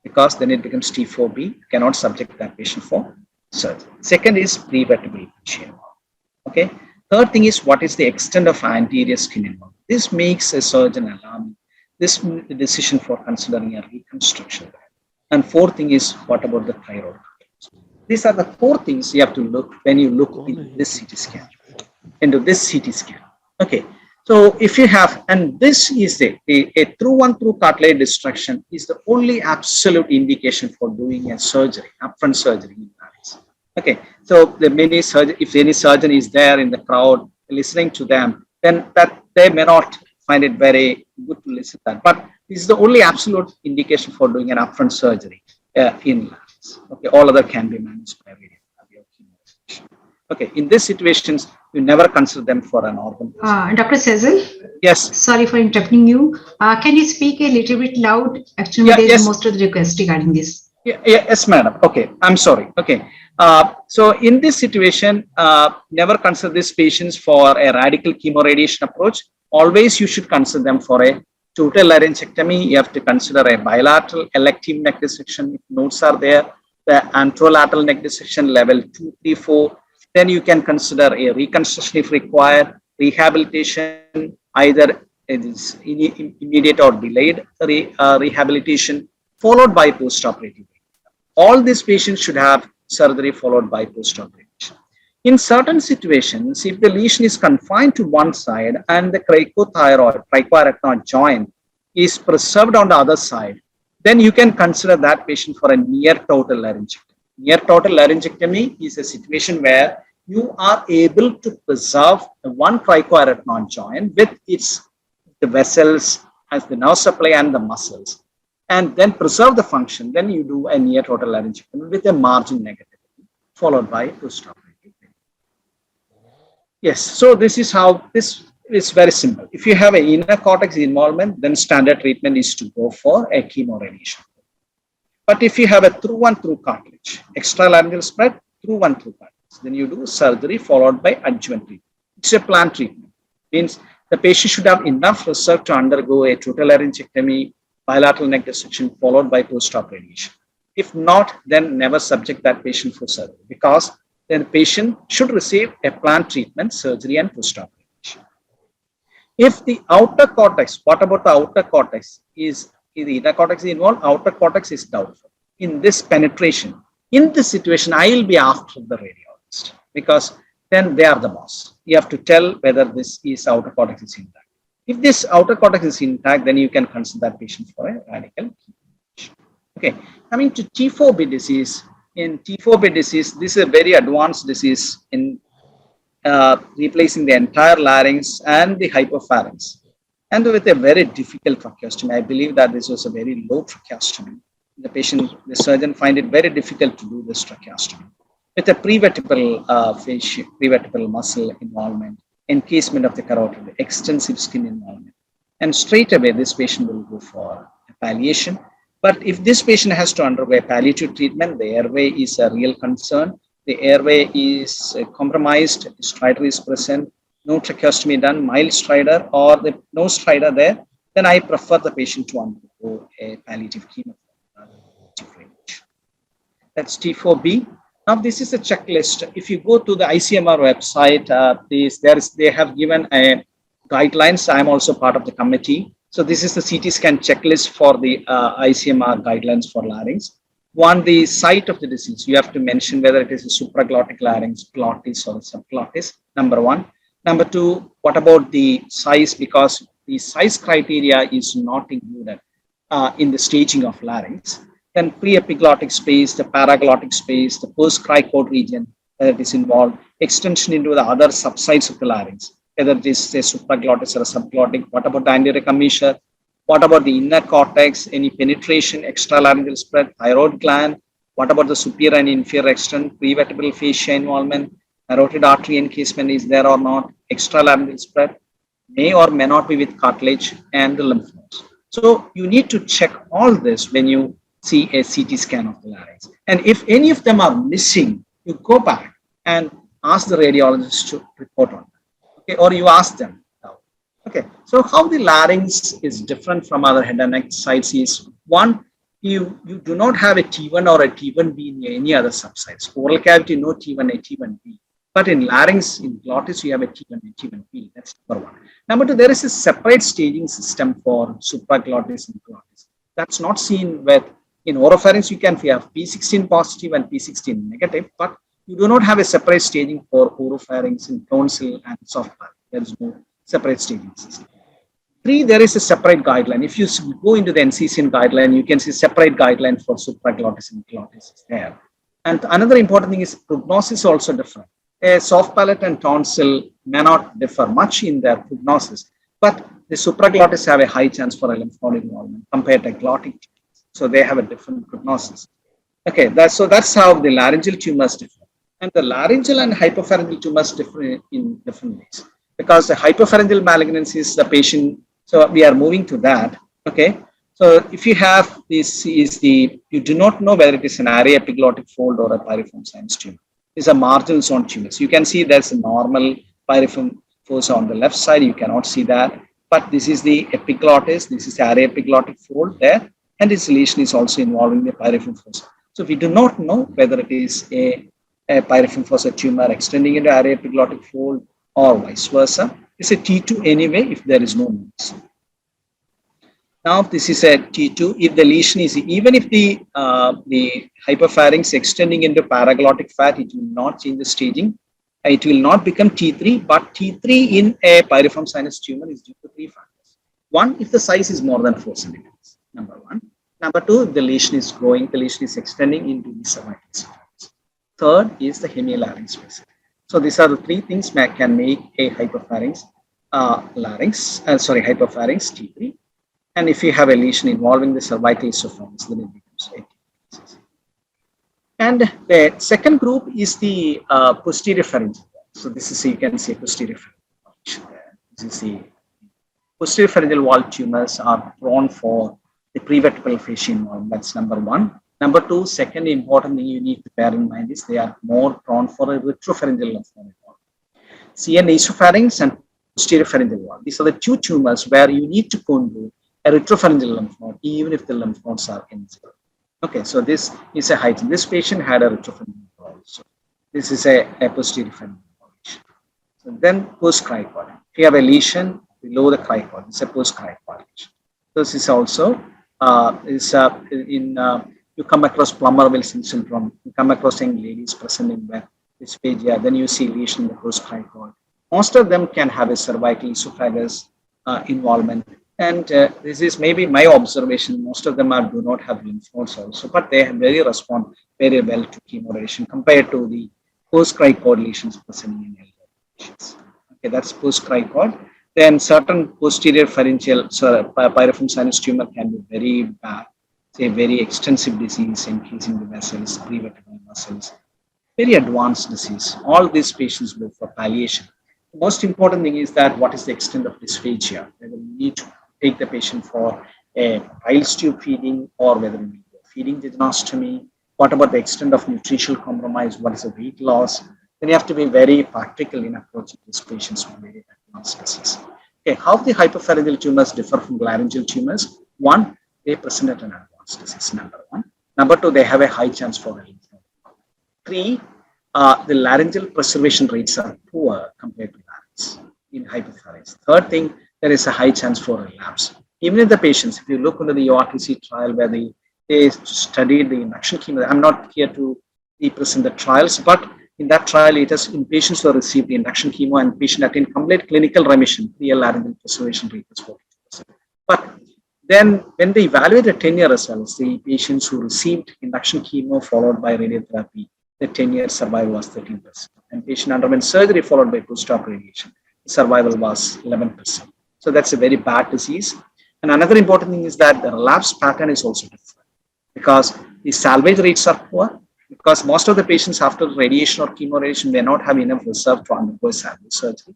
Because then it becomes T4b, you cannot subject that patient for surgery. Second is pre-vertebral fascia. Okay. Third thing is what is the extent of anterior skin involvement. This makes a surgeon alarming. This decision for considering a reconstruction. And fourth thing is what about the thyroid? These are the 4 things you have to look when you look into this CT scan. Okay. So if you have, and this is a through and through cartilage destruction is the only absolute indication for doing a surgery, upfront surgery in larynx. Okay, so the many surgeon, if any surgeon is there in the crowd listening to them, then that they may not find it very good to listen to that. But this is the only absolute indication for doing an upfront surgery in larynx. Okay, all other can be managed by radiotherapy or chemotherapy. Okay, in these situations, you never consider them for an organ. Dr. Cessal? Yes. Sorry for interrupting you. Can you speak a little bit loud? Actually, there is most of the request regarding this. Yes, madam. Okay, I'm sorry. Okay. So in this situation, never consider these patients for a radical chemoradiation approach. Always you should consider them for a total laryngectomy. You have to consider a bilateral elective neck dissection. If nodes are there, the anterolateral neck dissection level 2, 3, 4. Then you can consider a reconstruction if required, rehabilitation, either it is immediate or delayed rehabilitation, followed by postoperative. All these patients should have surgery followed by postoperative. In certain situations, if the lesion is confined to one side and the cricoarachnoid joint is preserved on the other side, then you can consider that patient for a near total laryngectomy. Near total laryngectomy is a situation where you are able to preserve the one cricoarachnoid joint with the vessels as the nerve supply and the muscles, and then preserve the function. Then you do a near total laryngectomy with a margin negativity, followed by postoperative. Yes, so this is how this is very simple. If you have an inner cortex involvement, then standard treatment is to go for a chemoradiation. But if you have a through and through cartilage, extralaryngeal spread, through and through cartilage, then you do surgery followed by adjuvant treatment. It's a planned treatment. Means the patient should have enough reserve to undergo a total laryngectomy, bilateral neck dissection followed by post-op radiation. If not, then never subject that patient for surgery, because then the patient should receive a planned treatment, surgery and post-op radiation. If the outer cortex, what about the outer cortex? Is the inner cortex involved? Outer cortex is doubtful. In this penetration, in this situation, I will be after the radiologist, because then they are the boss. You have to tell whether this is outer cortex is intact. If this outer cortex is intact, then you can consider that patient for a radical chemoradiation. Okay, coming to T4b disease, in T4b disease, this is a very advanced disease in replacing the entire larynx and the hypopharynx. And with a very difficult tracheostomy, I believe that this was a very low tracheostomy. The surgeon find it very difficult to do this tracheostomy. With a pre-vertebral fascia, pre-vertebral muscle involvement, encasement of the carotid, extensive skin involvement. And straight away, this patient will go for a palliation. But if this patient has to undergo a palliative treatment, the airway is a real concern. The airway is compromised, stridor is present, no tracheostomy done, mild stridor or the no stridor there, then I prefer the patient to undergo a palliative chemotherapy. That's T4b. Now this is a checklist. If you go to the ICMR website, they have given a guidelines. I'm also part of the committee. So this is the CT scan checklist for the ICMR guidelines for larynx. One, the site of the disease. You have to mention whether it is a supraglottic larynx, glottis or subglottis, number one. Number two, what about the size? Because the size criteria is not included in the staging of larynx. Then pre-epiglottic space, the paraglottic space, the post-cricoid region that is involved, extension into the other subsides of the larynx, whether it is a supraglottis or a subglottic. What about the anterior commissure? What about the inner cortex? Any penetration, extralaryngeal spread, thyroid gland? What about the superior and inferior extent, pre-vertebral fascia involvement, carotid artery encasement is there or not, extralaryngeal spread, may or may not be with cartilage and the lymph nodes. So you need to check all this when you see a CT scan of the larynx. And if any of them are missing, you go back and ask the radiologist to report on that. Okay, or you ask them. Okay, so how the larynx is different from other head and neck sites is, one, you do not have a T1 or a T1b in any other subsites. Oral cavity, no T1, a T1b. But in larynx, in glottis, you have a T1 and T1b. That's number one. Number two, there is a separate staging system for supraglottis and glottis. That's not seen with, in oropharynx, you can have P16 positive and P16 negative, but you do not have a separate staging for oropharynx in tonsil and soft palate. There is no separate staging system. Three, there is a separate guideline. If you go into the NCCN guideline, you can see separate guideline for supraglottis and glottis is there. And another important thing is prognosis also different. A soft palate and tonsil may not differ much in their prognosis, but the supraglottis have a high chance for a lymph node involvement compared to glottic tumors. So they have a different prognosis. Okay, that's how the laryngeal tumors differ. And the laryngeal and hypopharyngeal tumors differ in different ways. Because the hypopharyngeal malignancy is the patient, so we are moving to that. Okay, so if you have this, you do not know whether it is an area epiglottic fold or a piriform sinus tumor. These are marginal zone tumors. You can see there's a normal piriform fossa on the left side. You cannot see that, but this is the epiglottis. This is the area epiglottic fold there, and this lesion is also involving the piriform fossa. So we do not know whether it is a piriform fossa tumor extending into area epiglottic fold or vice versa. It's a T2 anyway if there is no noise. Now this is a T2. If the lesion is, even if the hypopharynx extending into paraglottic fat, it will not change the staging. It will not become T3, but T3 in a piriform sinus tumor is due to three factors. One, if the size is more than 4 centimeters, number one. Number two, if the lesion is growing, the lesion is extending into the cervical surface. Third is the hemilarynx vessel. So these are the three things that can make a hypopharynx hypopharynx T3. And if you have a lesion involving the cervical esophagus, then it becomes a T3. And the second group is the posterior pharyngeal. So this is, you can see posterior pharyngeal. This is the posterior pharyngeal wall tumors are prone for the prevertebral fascia involvement. That's number one. Number two, second important thing you need to bear in mind is they are more prone for a retropharyngeal lymph node involvement. See, a nasopharynx and posterior pharyngeal wall. These are the two tumors where you need to conduct a retropharyngeal lymph node, even if the lymph nodes are invisible. Okay, so this is a height. This patient had a retropharyngeal also. This is a posterior pharyngeal lesion. So then post-cricoid. If you have a lesion below the cricoid, it's a post-cricoid lesion. This is also you come across Plummer-Wilson syndrome. You come across young ladies presenting with dysphagia. Then you see lesion in the post-cricoid. Most of them can have a cervical esophagus involvement. And this is maybe my observation. Most of them do not have lymph nodes also, but they respond very well to chemoradiation compared to the post-cricoid lesions presenting in elderly patients. Okay, that's post-cricoid. Then certain posterior pharyngeal piriform sinus tumor can be very bad, say very extensive disease encasing the vessels, pre-vertebral muscles, very advanced disease. All these patients look for palliation. The most important thing is that what is the extent of dysphagia, whether we need to take the patient for a bile tube feeding or whether we need a feeding jejunostomy. What about the extent of nutritional compromise? What is the weight loss? Then you have to be very practical in approaching these patients with very advanced disease. Okay, how the hypopharyngeal tumors differ from laryngeal tumors? One, they present at an advanced disease, number one. Number two, they have a high chance for a lymph node. Three, the laryngeal preservation rates are poor compared to larynx in hypopharynx. Third thing, there is a high chance for relapse. Even in the patients, if you look into the ORTC trial where they studied the induction chemo, I'm not here to represent the trials, but in that trial, it is in patients who received the induction chemo and patient attained complete clinical remission, real laryngeal preservation rate was 40%. But then when they evaluated 10-year results, the patients who received induction chemo followed by radiotherapy, the 10-year survival was 13%. And patient underwent surgery followed by post-op radiation, the survival was 11%. So that's a very bad disease. And another important thing is that the relapse pattern is also different because the salvage rates are poor because most of the patients after radiation or chemoradiation may not have enough reserve to undergo salvage surgery.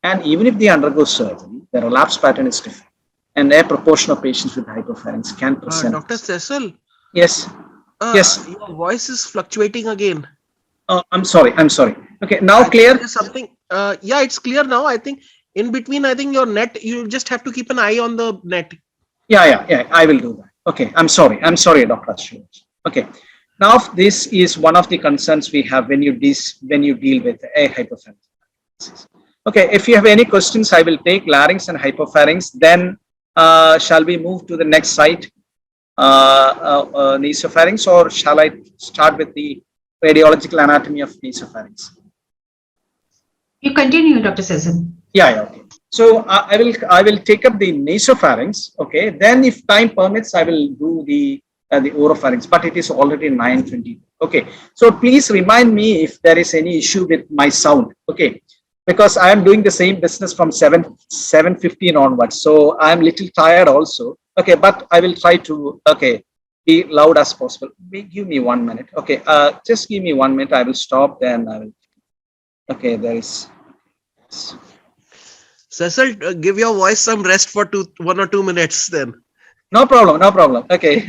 And even if they undergo surgery, the relapse pattern is different. And a proportion of patients with hypopharynx can present. Dr. Cessal? Yes. Yes. Your voice is fluctuating again. I'm sorry. Okay, now clear? Something. Yeah, it's clear now. I think in between, I think your net, you just have to keep an eye on the net. Yeah, I will do that. Okay, I'm sorry, Dr. Ashwin. Okay, now this is one of the concerns we have when you deal with a hypopharynx. Okay, if you have any questions, I will take larynx and hypopharynx. Then shall we move to the next site, nasopharynx, or shall I start with the radiological anatomy of nasopharynx? You continue, Dr. Cessal. Yeah, okay. So I will take up the nasopharynx. Okay, then if time permits, I will do the oropharynx. But it is already 9:20. Okay, so please remind me if there is any issue with my sound. Okay, because I am doing the same business from 7:15 onwards. So I am little tired also. Okay, but I will try to be loud as possible. Give me 1 minute. Okay, just give me 1 minute. I will stop. Then I will. Okay, there is. Cessal, give your voice some rest for 1 or 2 minutes then. No problem. Okay.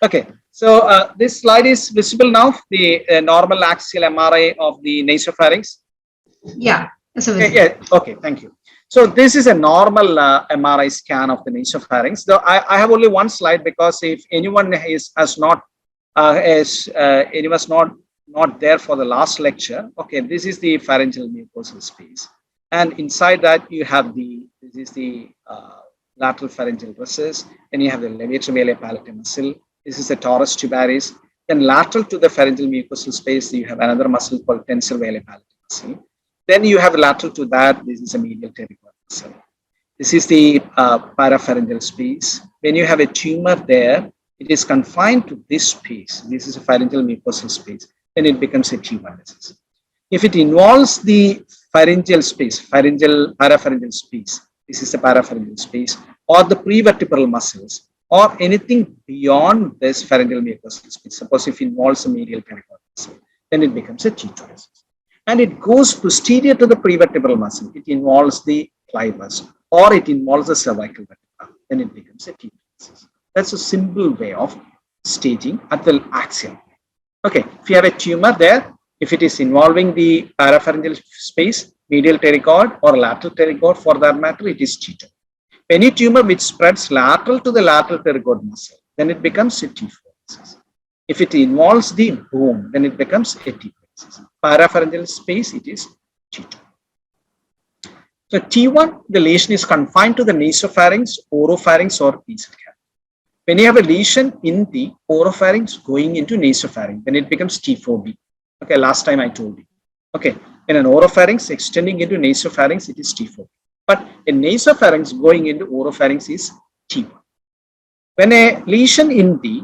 Okay. So this slide is visible now, the normal axial MRI of the nasopharynx. Yeah. Yeah. Okay. Thank you. So this is a normal MRI scan of the nasopharynx. Though I have only one slide because if anyone not there for the last lecture. Okay. This is the pharyngeal mucosal space. And inside that you have this is the lateral pharyngeal recess, then you have the levator veli palatal muscle. This is the torus tubaris. Then lateral to the pharyngeal mucosal space, you have another muscle called tensor veli palatal muscle. Then you have lateral to that, this is a medial pterygoid muscle. This is the parapharyngeal space. When you have a tumor there, it is confined to this space. This is a pharyngeal mucosal space. Then it becomes a T1 disease. If it involves the pharyngeal space, parapharyngeal space, this is the parapharyngeal space, or the prevertebral muscles, or anything beyond this pharyngeal mucosal space. Suppose if it involves a medial pterygoid muscle, then it becomes a T2 disease. And it goes posterior to the prevertebral muscle. It involves the clivus, or it involves the cervical vertebra. Then it becomes a T2 disease. That's a simple way of staging at the axial. Okay, if you have a tumor there, if it is involving the parapharyngeal space, medial pterygoid or lateral pterygoid for that matter, it is T2. Any tumor which spreads lateral to the lateral pterygoid muscle, then it becomes a T4 disease. If it involves the bone, then it becomes a T4 disease. Parapharyngeal space, it is T2. So T1, the lesion is confined to the nasopharynx, oropharynx or nasal cavity. When you have a lesion in the oropharynx going into nasopharynx, then it becomes T4b. Okay, last time I told you. Okay, in an oropharynx extending into nasopharynx, it is T4b. But a nasopharynx going into oropharynx is T1. When a lesion in the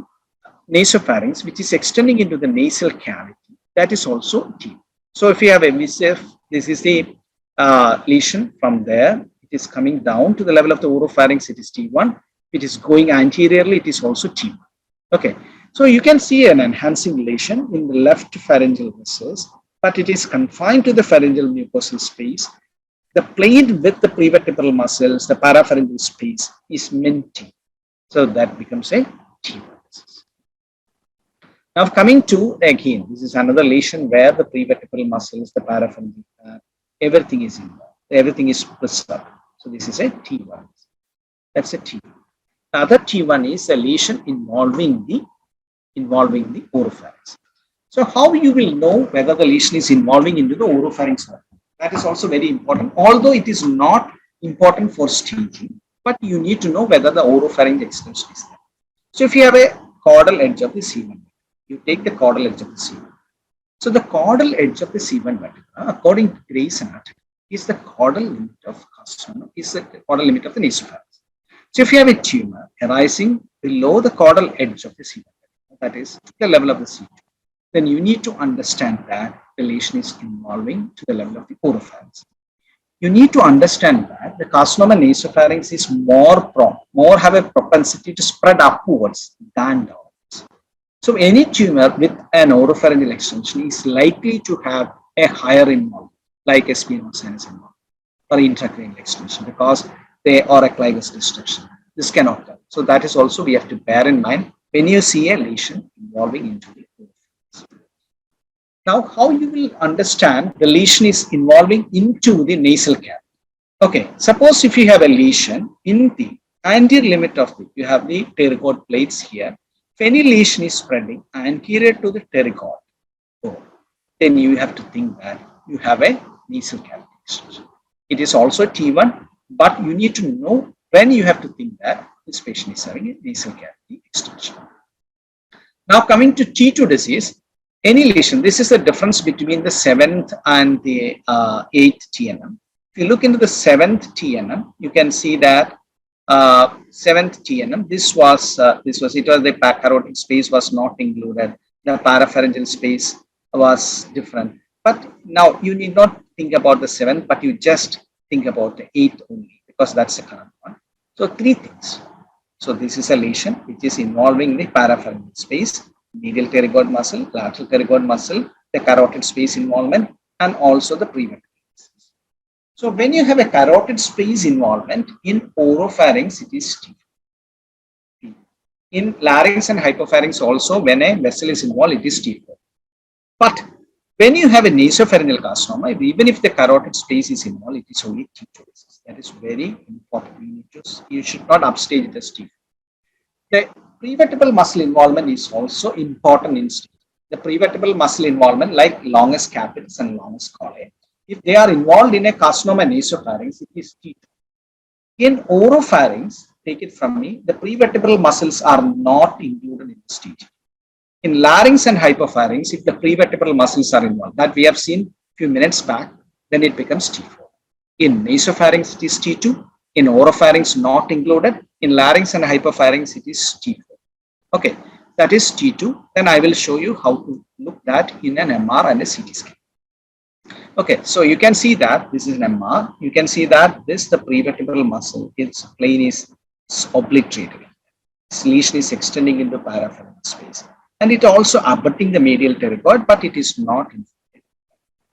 nasopharynx, which is extending into the nasal cavity, that is also T1. So if you have a VCF, this is the lesion from there. It is coming down to the level of the oropharynx, it is T1. It is going anteriorly, it is also T1. Okay, so you can see an enhancing lesion in the left pharyngeal vessels, but it is confined to the pharyngeal mucosal space. The plane with the prevertebral muscles, the parapharyngeal space is minty. So that becomes a T1. Now coming to, again, this is another lesion where the prevertebral muscles, the parapharyngeal, everything is involved. Everything is preserved. So this is a T1. That's a T1. The other T1 is a lesion involving the oropharynx. So how you will know whether the lesion is involving into the oropharynx or not? That is also very important. Although it is not important for staging, but you need to know whether the oropharynx extension is there. So if you have a caudal edge of the C1, you take the caudal edge of the C1. So the caudal edge of the C1 vertebra, according to Gray's anatomy, is the caudal limit of carcinoma, is the caudal limit of the nasopharynx. So if you have a tumor arising below the caudal edge of the C1, that is the level of the C2, then you need to understand that the lesion is involving to the level of the oropharynx. You need to understand that the carcinoma nasopharynx is more have a propensity to spread upwards than downwards. So any tumor with an oropharyngeal extension is likely to have a higher involvement, like a sphenosinus involvement or intracranial extension, because they are a clivus destruction. This cannot come. So that is also we have to bear in mind when you see a lesion involving into the oropharynx. Now, how you will understand the lesion is involving into the nasal cavity? Okay, suppose if you have a lesion in the anterior limit of the, you have the pterygoid plates here. If any lesion is spreading anterior to the pterygoid bone, then you have to think that you have a nasal cavity extension. It is also T1, but you need to know when you have to think that this patient is having a nasal cavity extension. Now coming to T2 disease, any lesion, this is the difference between the 7th and the 8th TNM. If you look into the 7th TNM, you can see that 7th TNM, it was the carotid space was not included, the parapharyngeal space was different. But now you need not think about the 7th, but you just think about the 8th only, because that's the current one. So three things. So this is a lesion which is involving the parapharyngeal space, medial pterygoid muscle, lateral pterygoid muscle, the carotid space involvement, and also the prevertebral. So when you have a carotid space involvement in oropharynx, it is T4. In larynx and hypopharynx also, when a vessel is involved, it is T4. But when you have a nasopharyngeal carcinoma, even if the carotid space is involved, it is only T2 disease. That is very important. You should not upstage it as T4. The prevertebral muscle involvement is also important in stage. The prevertebral muscle involvement, like longus capitis and longus colli, if they are involved in a carcinoma nasopharynx, it is T2. In oropharynx, take it from me, the prevertebral muscles are not included in the stage. In larynx and hypopharynx, if the prevertebral muscles are involved, that we have seen a few minutes back, then it becomes T4. In nasopharynx, it is T2. In oropharynx, not included. In larynx and hypopharynx, it is T4. Okay, that is T2. Then I will show you how to look that in an MR and a CT scan. Okay, so you can see that this is an MR. You can see that this, the prevertebral muscle, its plane is obliterated. This lesion is extending into parapharyngeal space. And it also abutting the medial pterygoid, but it is not infected.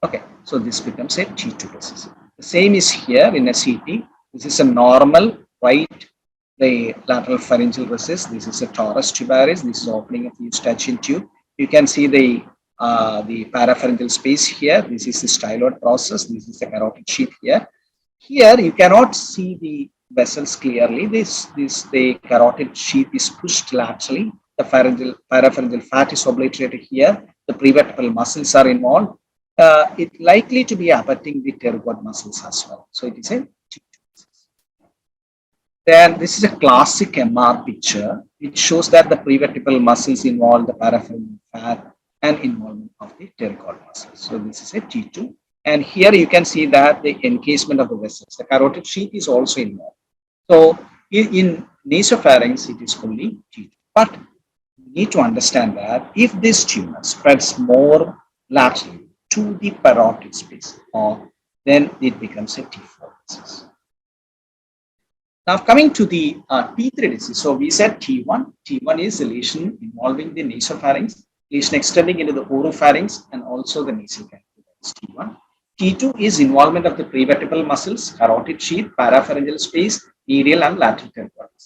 Okay, so this becomes a T2 disease. The same is here in a CT. This is a normal, right, the lateral pharyngeal recess. This is a torus tubaris. This is opening of the eustachian tube. You can see the parapharyngeal space here. This is the styloid process. This is the carotid sheath here. Here you cannot see the vessels clearly. The carotid sheath is pushed laterally. The parapharyngeal fat is obliterated here. The prevertebral muscles are involved. It likely to be abutting the pterygoid muscles as well. So it is a T2 disease. Then this is a classic MR picture. It shows that the prevertebral muscles involve the parapharyngeal fat and involvement of the pterygoid muscles. So this is a T2. And here you can see that the encasement of the vessels, the carotid sheath is also involved. So in nasopharynx, it is fully T2. But you need to understand that if this tumor spreads more laterally to the parotid space, or then it becomes a T4 disease. Now coming to the T3 disease. So we said T1. T1 is a lesion involving the nasopharynx, lesion extending into the oropharynx and also the nasal cavity. That is T1. T2 is involvement of the prevertebral muscles, carotid sheath, parapharyngeal space, medial and lateral territories.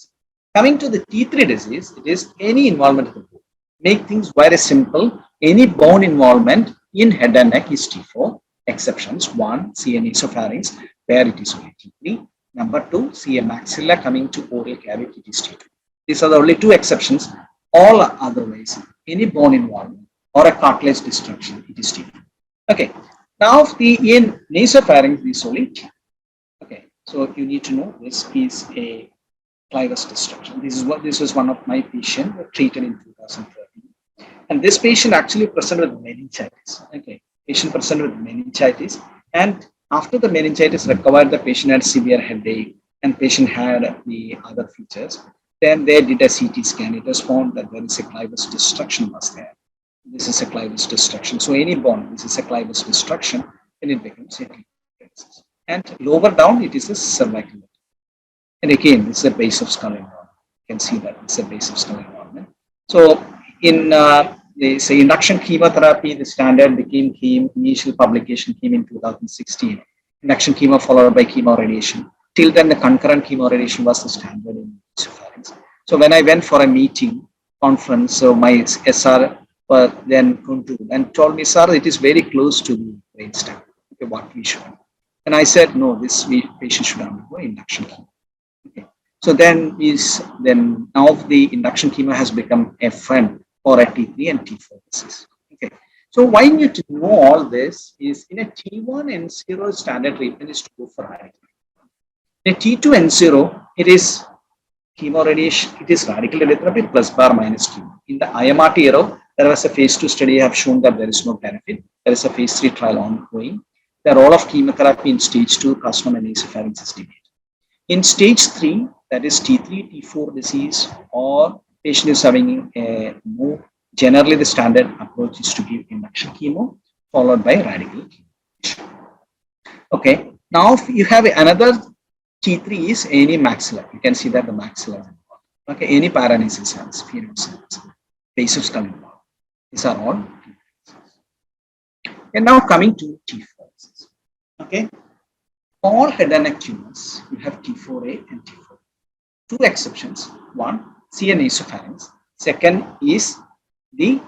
Coming to the T3 disease, it is any involvement of the bone. Make things very simple. Any bone involvement in head and neck is T4. Exceptions: 1, see a nasopharynx where it is only T3. Number 2, see a maxilla coming to oral cavity, it is T2. These are the only 2 exceptions. All otherwise, any bone involvement or a cartilage destruction, it is T2. Okay. Now in nasopharynx, this is only T2. Okay. So you need to know this is a clivus destruction. This was one of my patients treated in 2013, and this patient actually presented with meningitis. Okay, patient presented with meningitis, and after the meningitis recovered, the patient had severe headache, and patient had the other features. Then they did a CT scan. It was found that there is a clivus destruction was there. This is a clivus destruction. So any bone, this is a clivus destruction, and it becomes a clivus. And lower down, it is a cervical. And again, this is a base of skull involvement. You can see that it's a base of skull involvement. So in say induction chemotherapy, the standard became initial publication came in 2016. Induction chemo followed by chemo radiation. Till then, the concurrent chemo radiation was the standard in nasopharynx. So when I went for a meeting, conference, so my SR then controlled and told me, sir, it is very close to the brainstem. Okay, what we should do. And I said, no, this patient should undergo induction chemo. Okay. So then now the induction chemo has become a friend for a T3 and T4 disease. Okay. So why you need to know all this is in a T1 and 0 standard treatment is to go for radical. In a T2 and 0, it is chemo radiation, it is radical radiotherapy plus bar minus chemo. In the IMRT era, there was a phase 2 study have shown that there is no benefit. There is a phase 3 trial ongoing. The role of chemotherapy in stage 2 carcinoma and nasopharynx is debated. In stage 3, that is T3, T4 disease, or patient is having a more, generally the standard approach is to give induction chemo followed by radical chemo. Okay, now you have another T3 is any maxilla. You can see that the maxilla is involved. Okay, any paranesis cells, phenol cells, base of skull involved. These are all T3. And now coming to T4. Okay, all head and neck tumors, you have T4A and T4. 2 exceptions. 1, see a nasopharynx. Second is the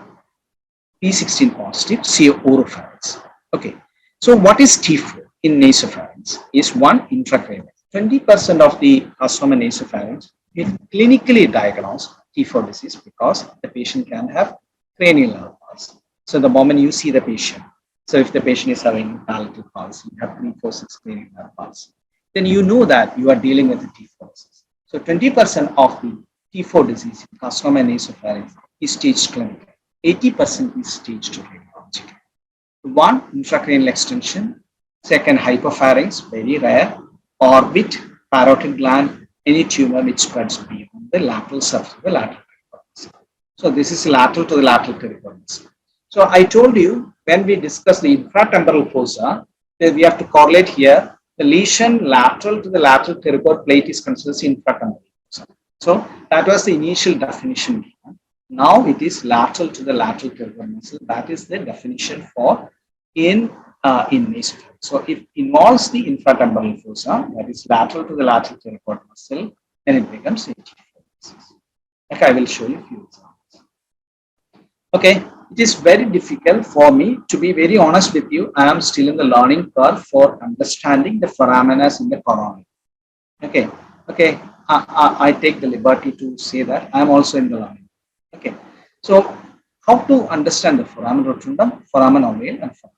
P16 positive, see oropharynx. Okay, so what is T4 in nasopharynx? Is 1, intracranial. 20% of the carcinoma nasopharynx is clinically diagnosed T4 disease because the patient can have cranial nerve palsy. So the moment you see the patient, so if the patient is having palatal palsy, you have 3, 4, 6 cranial nerve palsy, then you know that you are dealing with the T4 disease. So 20% of the T4 disease in carcinoma and nasopharynx is staged clinically. 80% is staged radiological. 1, intracranial extension. Second, hypopharynx, very rare. Orbit, parotid gland, any tumor which spreads beyond the lateral surface of the lateral territory. So this is lateral to the lateral territory. So I told you when we discuss the infratemporal fossa, that we have to correlate here. The lesion lateral to the lateral pterygoid plate is considered infratemporal fossa. So that was the initial definition. Now it is lateral to the lateral pterygoid muscle. That is the definition for in nasopharynx. So it involves the infratemporal fossa, that is lateral to the lateral pterygoid muscle, then it becomes a T4 disease. Okay, I will show you a few examples. Okay, it is very difficult for me to be very honest with you. I am still in the learning curve for understanding the foramina in the coronal. Okay, I take the liberty to say that I am also in the learning. Okay, so how to understand the foramen rotundum, foramen ovale, and foramen?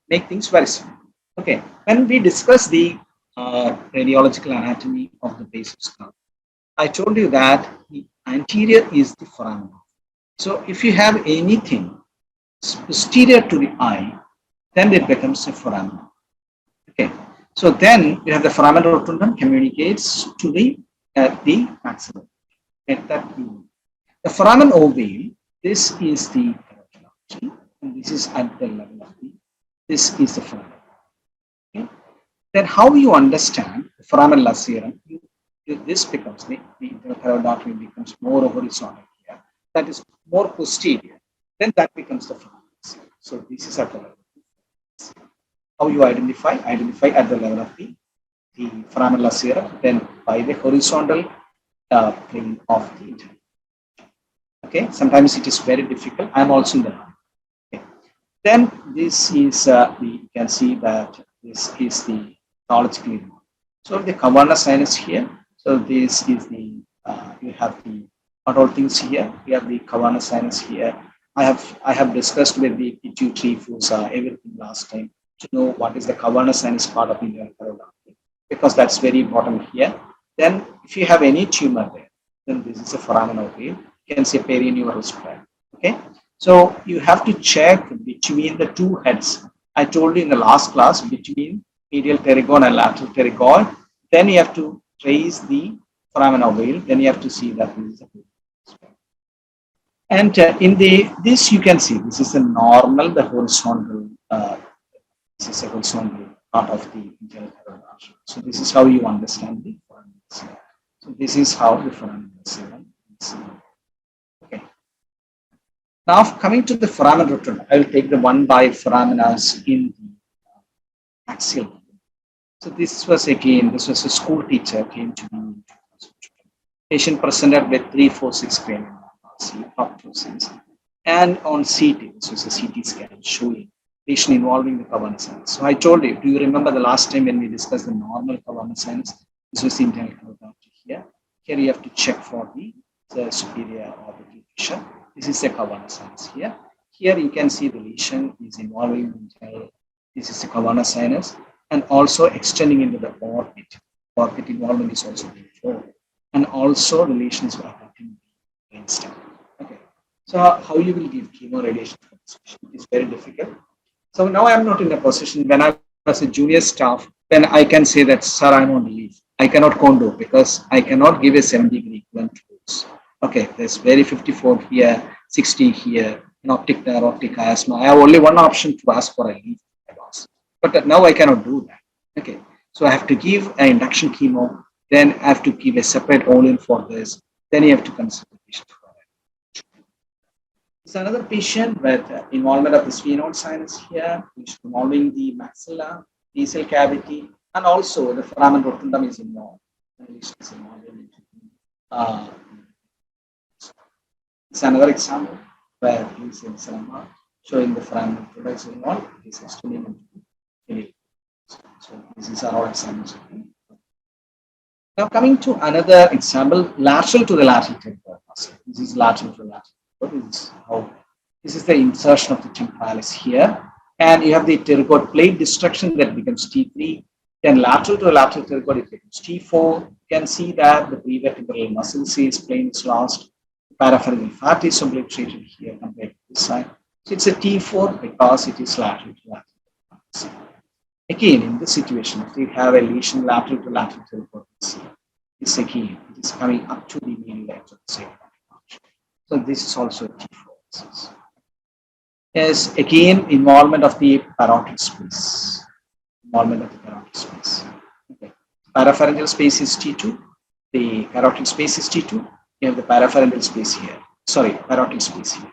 Make things very simple. Okay, when we discuss the radiological anatomy of the base of skull, I told you that the anterior is the foramen. So if you have anything posterior to the eye, then it becomes a foramen. Okay, so then you have the foramen rotundum communicates to the maxilla. At that point, the foramen ovale, this is the carotid, and this is at the level of the. This is the foramen. Okay, then how you understand the foramen lacerum? This becomes the internal thyroid artery becomes more horizontal here. That is more posterior. Then that becomes the foramen. So this is at the level. How you identify? Identify at the level of the foramen lacerum, then by the horizontal plane of the internal. Okay, sometimes it is very difficult. I am also in the line. Okay. Then this is you can see that this is the pathological remark. So the Kawana sinus here. So this is the you have the not all things here. You have the Kawana sinus here. I have discussed with the pituitary fossa everything last time to know what is the Kawana sinus part of internal thyroid artery, because that's very important here. Then if you have any tumor there, then this is a foramen ovale. You can see a perineural spread. Okay, so you have to check between the two heads. I told you in the last class between medial pterygoid and lateral pterygoid. Then you have to trace the foramen ovale. Then you have to see that this is a spread. And in this you can see this is a normal, the horizontal. This is a horizontal part of the internal thyroid artery. So this is how you understand the foramen. So this is how the foramen is. Okay. Now coming to the foramen rotundum, I will take the one by foramenas in the axial. So this was a school teacher came to me. Patient presented with 346 cranial proptosis, and on CT, this was a CT scan showing patient involving the Kawana sinus. So I told you, do you remember the last time when we discussed the normal Kawana sinus? This was the internal thyroid artery here. Here you have to check for the superior orbital fissure. This is the Kawana sinus here. Here you can see the lesion is involving the internal. This is the Kawana sinus, and also extending into the orbit. Orbit involvement is also before, and also the lesion is affecting the brainstem. Okay, so how you will give chemo radiation for this patient is very difficult. So now I am not in a position. When I was a junior staff, then I can say that, sir, I am on leave. I cannot condo because I cannot give a 7-degree equivalent dose. Okay, there's very 54 here, 60 here, an optic nerve, optic asthma. I have only one option to ask for a leave. But now I cannot do that. Okay, so I have to give an induction chemo, then I have to give a separate all-in for this. Then you have to consider the patient for it. It's another patient with involvement of the sphenoid sinus here, which is involving the maxilla, nasal cavity, and also the foramen rotundum is involved. It's another example where he's in cinema showing the foramen rotundum is involved. He's extending into. So these are all examples. Now coming to another example, lateral to the lateral pterygoid muscle. This is lateral to lateral. This is the insertion of the temporalis here, and you have the pterygoid plate destruction that becomes T3. Then lateral to the lateral pterygoid it becomes T4. You can see that the prevertebral muscle sees plane is lost. Parapharyngeal fat is obliterated here compared to this side. So it's a T4 because it is lateral to lateral. Again, in this situation, if you have a lesion lateral to lateral pterygoid, it's again, it is coming up to the medial edge of the same. So this is also a T4. Yes, again, involvement of the parotid space. Involvement of the parotid space. Okay. Parapharyngeal space is T2. The carotid space is T2. You have the parapharyngeal space here. Sorry, parotid space here.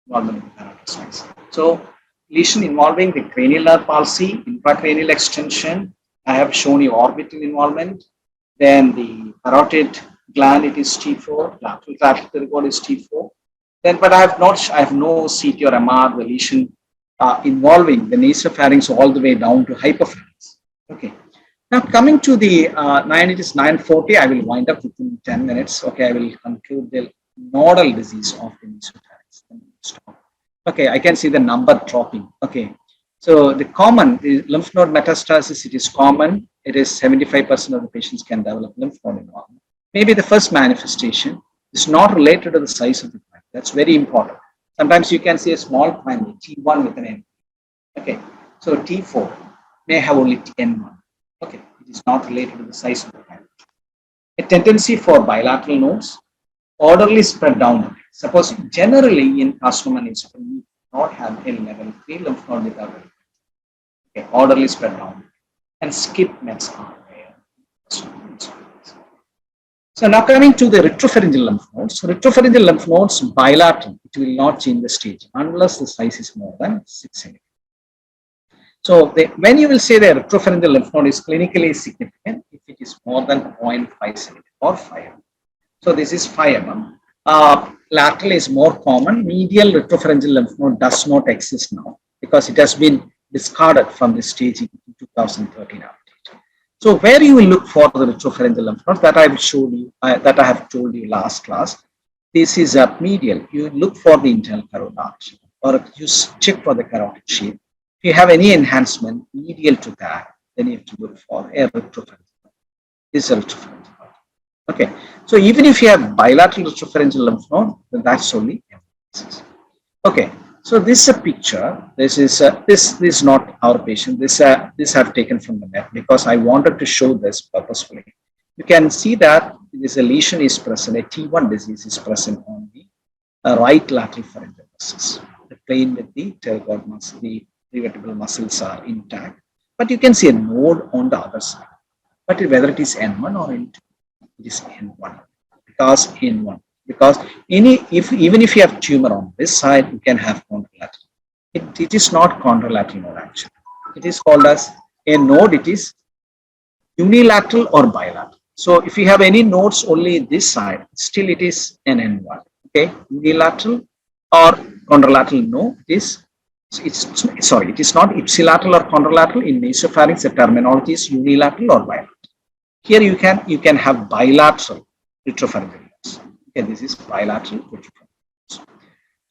Involvement of the parotid space. So lesion involving the cranial nerve palsy, intracranial extension. I have shown you orbital involvement. Then the parotid gland, it is T4. Lateral pterygoid is T4. Then, but I have no CT or MR, the lesion involving the nasopharynx all the way down to hypopharynx. Okay. Now coming to the it is 9:40. I will wind up within 10 minutes. Okay, I will conclude the nodal disease of the nasopharynx. Stop. Okay, I can see the number dropping. Okay, so the lymph node metastasis, it is common. It is 75% of the patients can develop lymph node involvement. Maybe the first manifestation is not related to the size of the primary. That's very important. Sometimes you can see a small primary, T1 with an N. Okay, So T4 may have only N1. Okay, it is not related to the size of the gland. A tendency for bilateral nodes, orderly spread downward. Suppose generally in carcinoma nasopharynx, you not have a level 3 lymph node with other. Okay, orderly spread downward. And skip mets are there. So now coming to the retropharyngeal lymph nodes. So retropharyngeal lymph nodes bilateral, it will not change the stage unless the size is more than 6 cm. So when you will say the retropharyngeal lymph node is clinically significant if it is more than 0.5 cm or 5 mm. So this is 5 mm. Lateral is more common. Medial retropharyngeal lymph node does not exist now because it has been discarded from the stage in 2013 update. So where you will look for the retropharyngeal lymph nodes that I have showed you, that I have told you last class. This is a medial. You look for the internal carotid arch, or you check for the carotid shape. If you have any enhancement medial to that, then you have to look for a retropharyngeal. This is a retropharyngeal. Okay. So even if you have bilateral retropharyngeal lymph node, then that's only epiglottis. Okay. So this is a picture. This is not our patient. This I've taken from the net because I wanted to show this purposefully. You can see that this lesion is present. A T1 disease is present on the right lateral pharyngeal muscles. The plane with the pterygoid muscle, the vertebral muscles are intact, but you can see a node on the other side. But whether it is N1 or N2, it is N1 because N1. Because even if you have tumor on this side, you can have contralateral. It is not contralateral node actually. It is called as a node. It is unilateral or bilateral. So if you have any nodes only this side, still it is an N1. Okay, unilateral or contralateral. No, it is not ipsilateral or contralateral. In nasopharynx, the terminology is unilateral or bilateral. Here you can have bilateral retropharyngeal. Okay, this is bilateral retropharyngeal.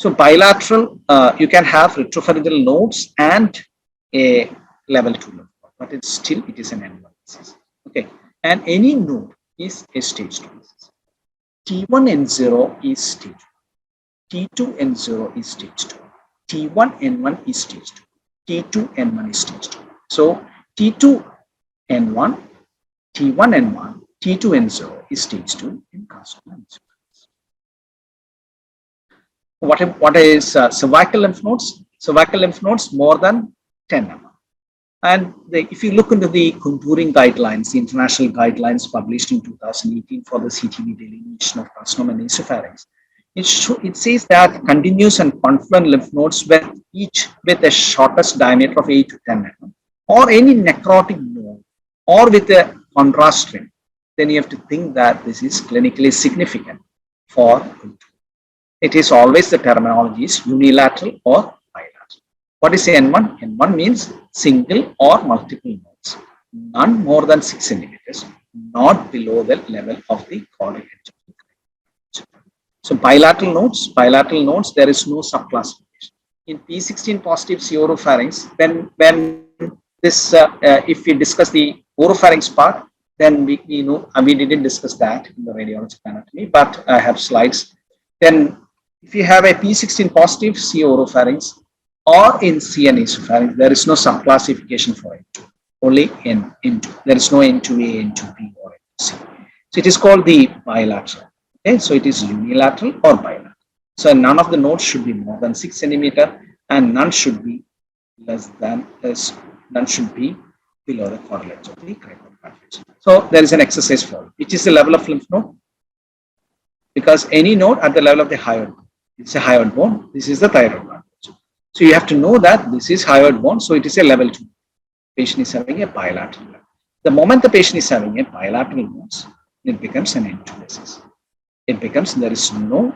So bilateral, you can have retropharyngeal nodes and a level 2 node, but it is an N1 disease. Okay, and any node is a stage 2 disease. T1N0 is stage 2. T2N0 is stage 2. T1N1 is stage 2. T2N1 is stage 2. So T2N1, T1N1, T2N0 is stage 2 in carcinoma. What is cervical lymph nodes? Cervical lymph nodes more than 10 mm. And if you look into the contouring guidelines, the international guidelines published in 2018 for the CTV delineation of carcinoma nasopharynx, it says that continuous and confluent lymph nodes with a shortest diameter of 8 to 10 mm, or any necrotic node, or with a contrast ring, then you have to think that this is clinically significant for contouring. It is always the terminology is unilateral or bilateral. What is N1? N1 means single or multiple nodes, none more than 6 centimeters, not below the level of the caudal edge. So bilateral nodes, there is no subclassification. In P16 positive oropharynx, when this, if we discuss the oropharynx part, then we didn't discuss that in the radiological anatomy, but I have slides. Then if you have a P16 positive oropharynx or in CN nasopharynx, there is no subclassification for N2, only N2. There is no N2A, N2B or N2C. So it is called the bilateral. Okay, so it is unilateral or bilateral. So none of the nodes should be more than 6 centimeter, and none should be below the caudal edge of the cranial cartilage. So there is an exercise for it. Which is the level of lymph node? Because any node at the level of the hyoid bone, it's a hyoid bone. This is the thyroid cartilage. So you have to know that this is hyoid bone. So it is a level 2. Patient is having a bilateral level. The moment the patient is having a bilateral nodes, it becomes an N2 disease. It becomes, there is no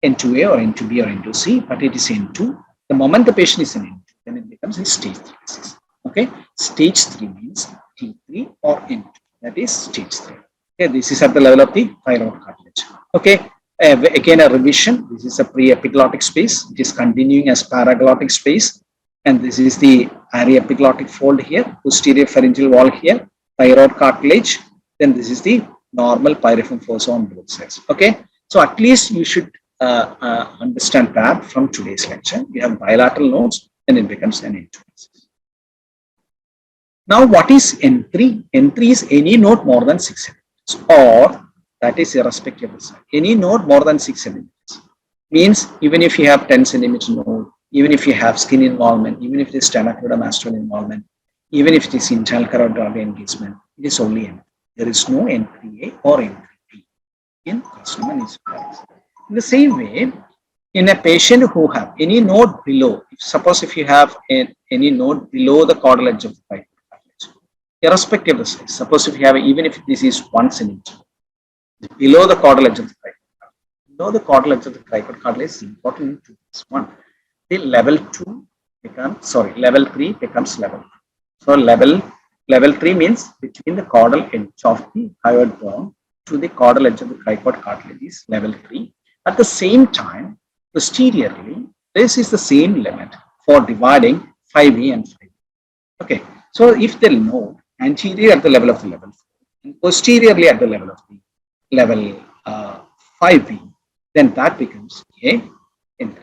N2A or N2B or N2C, but it is N2. The moment the patient is in N2, then it becomes a stage 3 disease. Okay, stage 3 means T3 or N2. That is stage 3. Okay, this is at the level of the thyroid cartilage. Okay, again a revision. This is a pre-epiglottic space. It is continuing as paraglottic space, and this is the epiglottic fold here, posterior pharyngeal wall here, thyroid cartilage. Then this is the normal pyriform fossa on both sides. Okay, so at least you should understand that from today's lecture. You have bilateral nodes, and it becomes an N2 disease. Now, what is N3? N3 is any node more than 6 centimeters, or that is irrespective of the size. Any node more than 6 centimeters means even if you have 10 centimeter node, even if you have skin involvement, even if it is sternocleidomastoid involvement, even if it is internal carotid artery engagement, it is only N3. There is no N3A or N3B in carcinoma nasopharynx. In the same way, in a patient who have any node below, suppose if you have any node below the caudal edge of the cartilage, irrespective of the size, suppose if you have, even if this is 1 centimeter, below the caudal edge of the cartilage, below the caudal edge of the cartilage is important to this one. The level 2 becomes, sorry, level 3 becomes level 2. So level 3 means between the caudal edge of the hyoid bone to the caudal edge of the cricoid cartilage is level 3. At the same time, posteriorly, this is the same limit for dividing 5E and 5B. Okay, so if the node anterior at the level of the level 4 and posteriorly at the level of the level 5B, then that becomes a N3.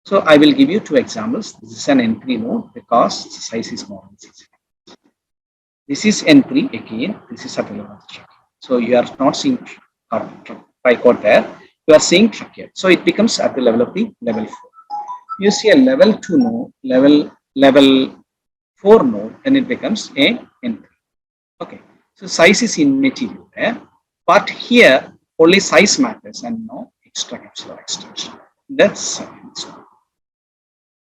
So I will give you 2 examples. This is an N3 node because the size is more than 6 centimeters. This is N3 again. This is at the level of the trachea. So you are not seeing trichord there. You are seeing trachea. So it becomes at the level of the level 4. You see a level 2 node, level 4 node, then it becomes a N3. Okay. So size is immaterial there, but here only size matters and no extracapsular extension. That's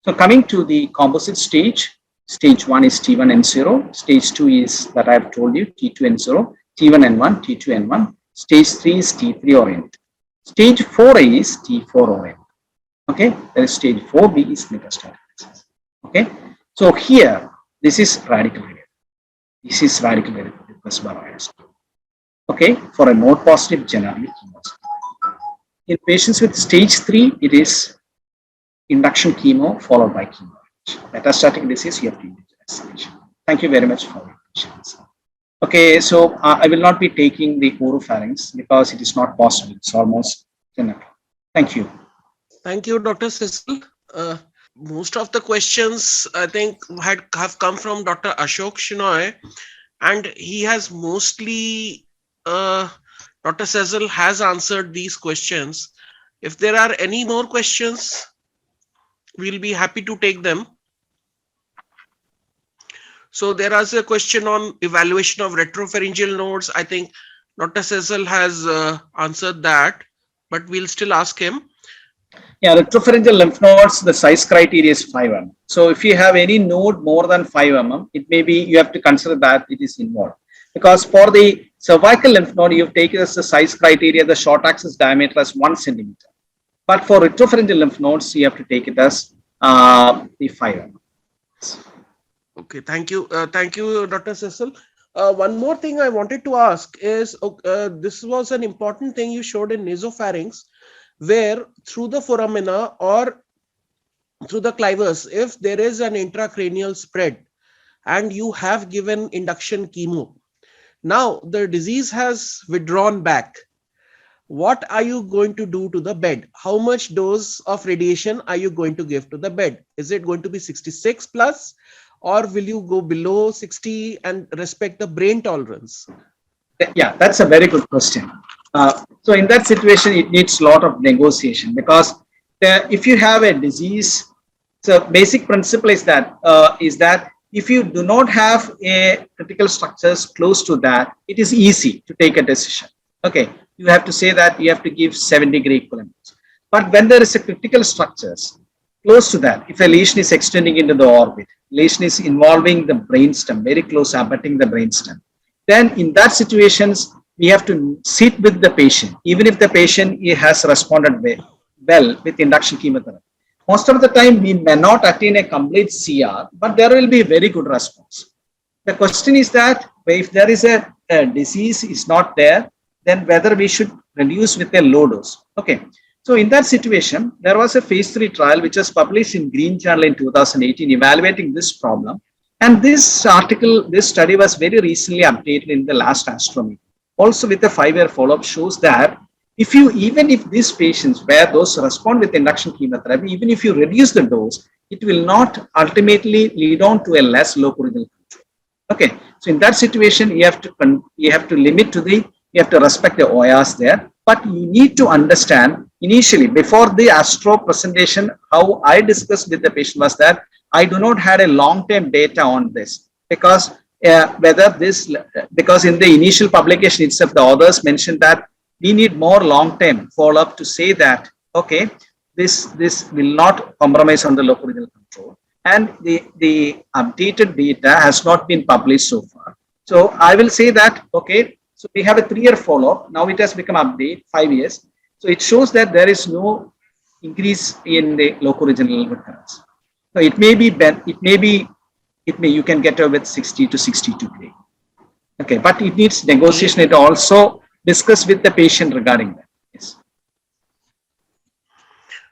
so coming to the composite stage. Stage 1 is T1N0. Stage 2 is that I have told you T2N0, T1N1, T2N1. Stage 3 is T3 or N2. Stage 4 is T4 or N2. Okay, there is stage 4B is metastatic disease. Okay, so here this is radical heredity. This is radical heredity plus bias. Okay, for a node positive generally chemo. In patients with stage 3, it is induction chemo followed by chemo. Metastatic disease, you have to use. Thank you very much for your patience. Okay, so I will not be taking the oropharynx because it is not possible. It's almost 10 o'clock. Thank you. Thank you, Dr. Cessal. Most of the questions I think have come from Dr. Ashok Shinoy, and he has mostly, Dr. Cessal has answered these questions. If there are any more questions, we'll be happy to take them. So there is a question on evaluation of retropharyngeal nodes. I think Dr. Cessal has answered that, but we'll still ask him. Yeah, retropharyngeal lymph nodes, the size criteria is 5 mm. So if you have any node more than 5 mm, it may be you have to consider that it is involved. Because for the cervical lymph node, you have taken as the size criteria, the short axis diameter as 1 centimeter. But for retropharyngeal lymph nodes, you have to take it as the 5 mm. Okay, thank you. Thank you, Dr. Cessal. One more thing I wanted to ask is, this was an important thing you showed in nasopharynx, where through the foramina or through the clivus, if there is an intracranial spread and you have given induction chemo, now the disease has withdrawn back. What are you going to do to the bed? How much dose of radiation are you going to give to the bed? Is it going to be 66 plus? Or will you go below 60 and respect the brain tolerance? Yeah, that's a very good question. So in that situation, it needs a lot of negotiation because if you have a disease, so basic principle is that if you do not have a critical structures close to that, it is easy to take a decision. Okay, you have to say that you have to give 7-degree equivalents. But when there is a critical structures close to that, if a lesion is extending into the orbit, lesion is involving the brainstem, very close abutting the brainstem, then in that situations, we have to sit with the patient, even if the patient has responded well with induction chemotherapy. Most of the time, we may not attain a complete CR, but there will be a very good response. The question is that if there is a disease is not there, then whether we should reduce with a low dose. Okay. So in that situation, there was a phase 3 trial which was published in Green Journal in 2018 evaluating this problem. And this article, this study was very recently updated in the last astronomy. Also with a 5-year follow-up shows that even if these patients where those respond with induction chemotherapy, even if you reduce the dose, it will not ultimately lead on to a less localized control. Okay, so in that situation, you have to limit to you have to respect the OIRs there, but you need to understand initially before the astro presentation, how I discussed with the patient was that I do not have a long-term data on this because because in the initial publication itself, the authors mentioned that we need more long-term follow-up to say that, okay, this will not compromise on the local regional control. And the updated data has not been published so far. So I will say that, okay, so we have a 3-year follow-up. Now it has become update 5 years. So it shows that there is no increase in the local regional recurrence. So it may be, you can get away with 60 to 62 grade. Okay, but it needs negotiation. It also discuss with the patient regarding that. Yes.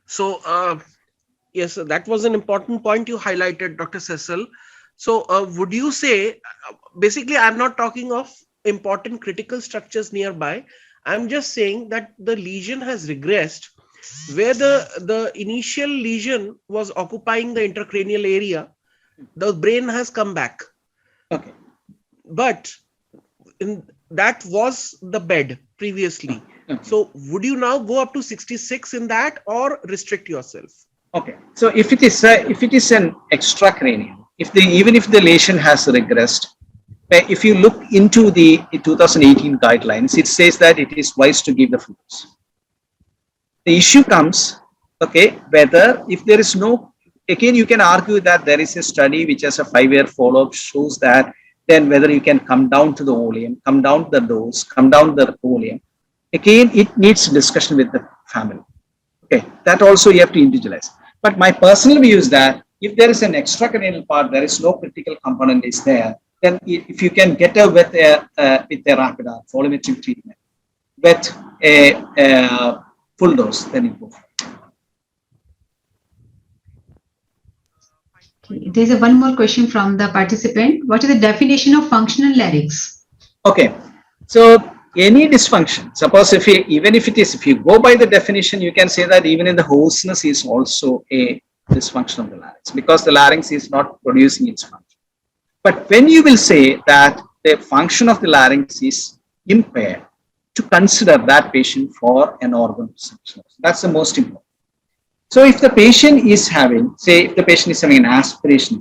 So, yes, that was an important point you highlighted, Dr. Cessal. So, would you say, basically, I'm not talking of important critical structures nearby. I'm just saying that the lesion has regressed where the initial lesion was occupying the intracranial area. The brain has come back. Okay. But that was the bed previously. Okay. So, would you now go up to 66 in that or restrict yourself? Okay, so if it is an extracranial, even if the lesion has regressed, if you look into the 2018 guidelines, it says that it is wise to give the fluids. The issue comes, okay, whether if there is no, again you can argue that there is a study which has a 5-year follow-up shows that then whether you can come down to the volume, come down the dose, come down the volume. Again, it needs discussion with the family. Okay, that also you have to individualize. But my personal view is that if there is an extracranial part, there is no critical component is there, then if you can get away with a rapid volumetric treatment with a full dose, then you go for it. Okay. There's one more question from the participant. What is the definition of functional larynx? Okay, so any dysfunction, suppose if you go by the definition, you can say that even in the hoarseness is also a dysfunction of the larynx because the larynx is not producing its function. But when you will say that the function of the larynx is impaired, to consider that patient for an organ resection. That's the most important. So if the patient is having, say, if the patient is having an aspiration,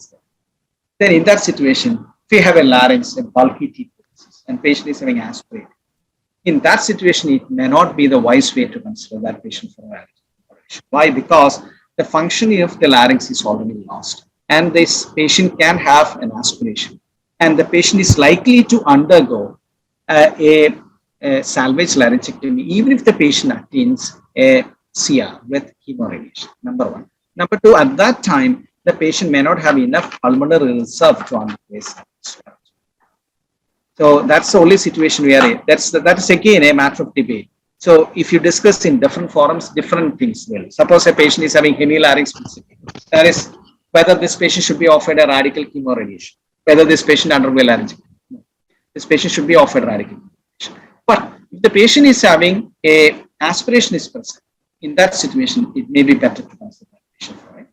then in that situation, if you have a larynx, a bulky T4 disease, and patient is having aspirate, in that situation, it may not be the wise way to consider that patient for a larynx operation. Why? Because the function of the larynx is already lost, and this patient can have an aspiration, and the patient is likely to undergo a salvage laryngectomy, even if the patient attains a CR with chemoradiation. Number one. Number two, at that time, the patient may not have enough pulmonary reserve to undergo salvage. So that's the only situation we are in. That is again a matter of debate. So if you discuss in different forums, different things will. Suppose a patient is having hemilarynx specific. That is whether this patient should be offered a radical chemoradiation, whether this patient undergo laryngectomy. No. This patient should be offered radical chemoradiation. But if the patient is having a aspiration is present, in that situation, it may be better to consider that patient for a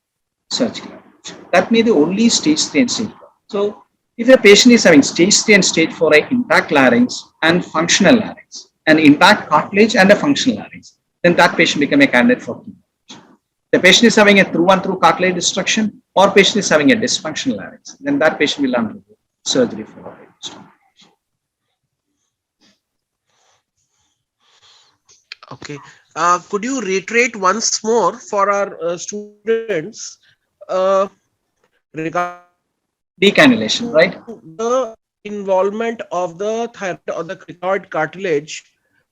surgical operation. That may be the only stage 3 and stage 4. So if a patient is having stage 3 and stage 4 a intact larynx and functional larynx, an intact cartilage and a functional larynx, then that patient become a candidate for chemotherapy. The patient is having a through cartilage destruction or patient is having a dysfunctional larynx, then that patient will undergo surgery for a destruction. Okay. Could you reiterate once more for our students regarding decannulation, right? The involvement of the thyroid or the cricoid cartilage,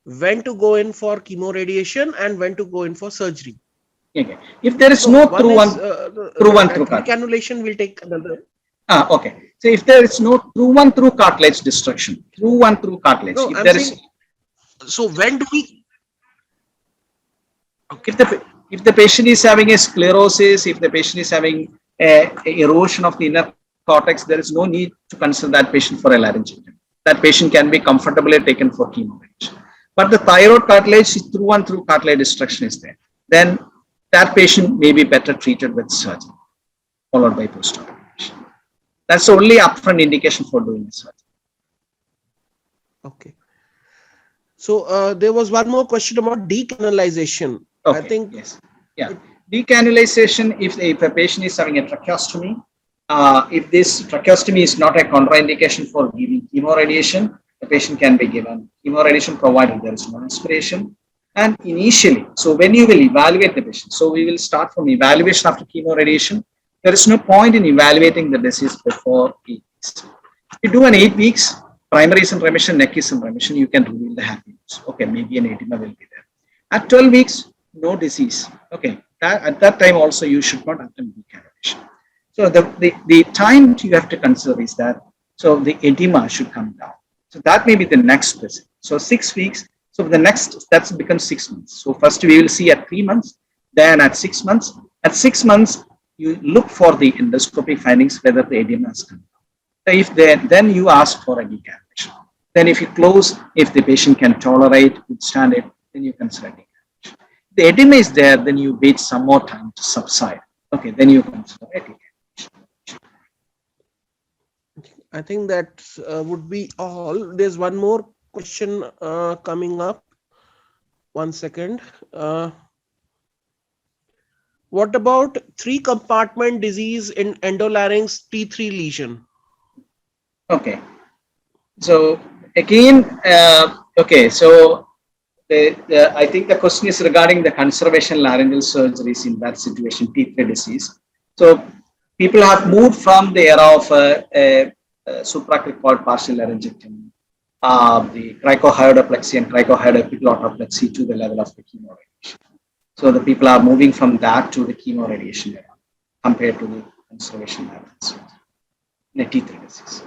when to go in for chemoradiation and when to go in for surgery? Okay. If there is no through cartilage, decannulation will take another. Okay. So if there is no through cartilage destruction, through cartilage, no, if there is. So when do we? Okay. If the patient is having a sclerosis, if the patient is having a erosion of the inner cortex, there is no need to consider that patient for a laryngectomy. That patient can be comfortably taken for chemoradiation. But the thyroid cartilage through cartilage destruction is there. Then that patient may be better treated with surgery, followed by post-operation. That's the only upfront indication for doing this. Okay. So there was one more question about decanalization. Okay. I think Yes. Yeah. Decanalization, if a patient is having a tracheostomy, if this tracheostomy is not a contraindication for giving chemoradiation, the patient can be given chemoradiation provided there is no aspiration. And initially, so when you will evaluate the patient, so we will start from evaluation after chemoradiation. There is no point in evaluating the disease before 8 weeks. You do an 8 weeks, primary is in remission, neck is in remission, you can reveal the happy news. Okay, maybe an edema will be there. At 12 weeks, no disease. Okay, at that time also you should not attempt decanalization. So the time you have to consider is that, so the edema should come down. So that may be the next visit. So 6 weeks. So the next, that's becomes 6 months. So first we will see at 3 months, then at 6 months. At 6 months, you look for the endoscopic findings whether the edema has come down. If then you ask for a decanalization. Then if you close, if the patient can tolerate, withstand it, then you consider decanalization. If the edema is there, then you wait some more time to subside. Okay, then you consider a decanalization. I think that would be all. There's one more question coming up. 1 second. What about 3-compartment disease in endolarynx T3 lesion? Okay. So again, okay. So I think the question is regarding the conservation laryngeal surgeries in that situation, T3 disease. So people have moved from the era of supraglottic partial laryngectomy, the cricohyoidoplegy and cricohyoidoplegy to the level of the chemoradiation. So the people are moving from that to the chemoradiation era compared to the conservation laryngeal surgery in a T3 disease.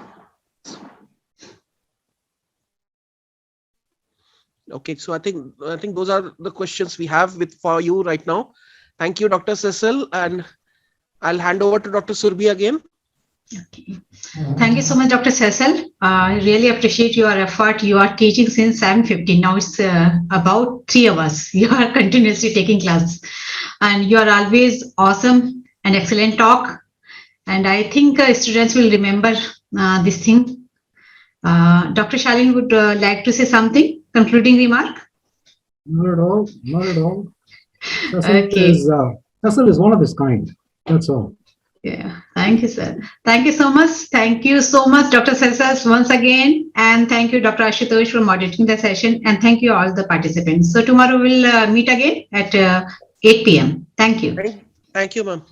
Okay, so I think those are the questions we have for you right now. Thank you, Dr. Cessal, and I'll hand over to Dr. Surbhi again. Okay. Thank you so much, Dr. Cessal. I really appreciate your effort. You are teaching since 7:50. Now it's about 3 hours. You are continuously taking class, and you are always awesome and excellent talk. And I think students will remember this thing. Dr. Shalin would like to say something. Concluding remark? Not at all. Not at all. Okay. Cessal is one of his kind. That's all. Yeah. Thank you, sir. Thank you so much. Thank you so much, Dr. Cessal, once again. And thank you, Dr. Ashutosh, for moderating the session. And thank you all the participants. So tomorrow we'll meet again at 8 p.m. Thank you. Thank you, ma'am.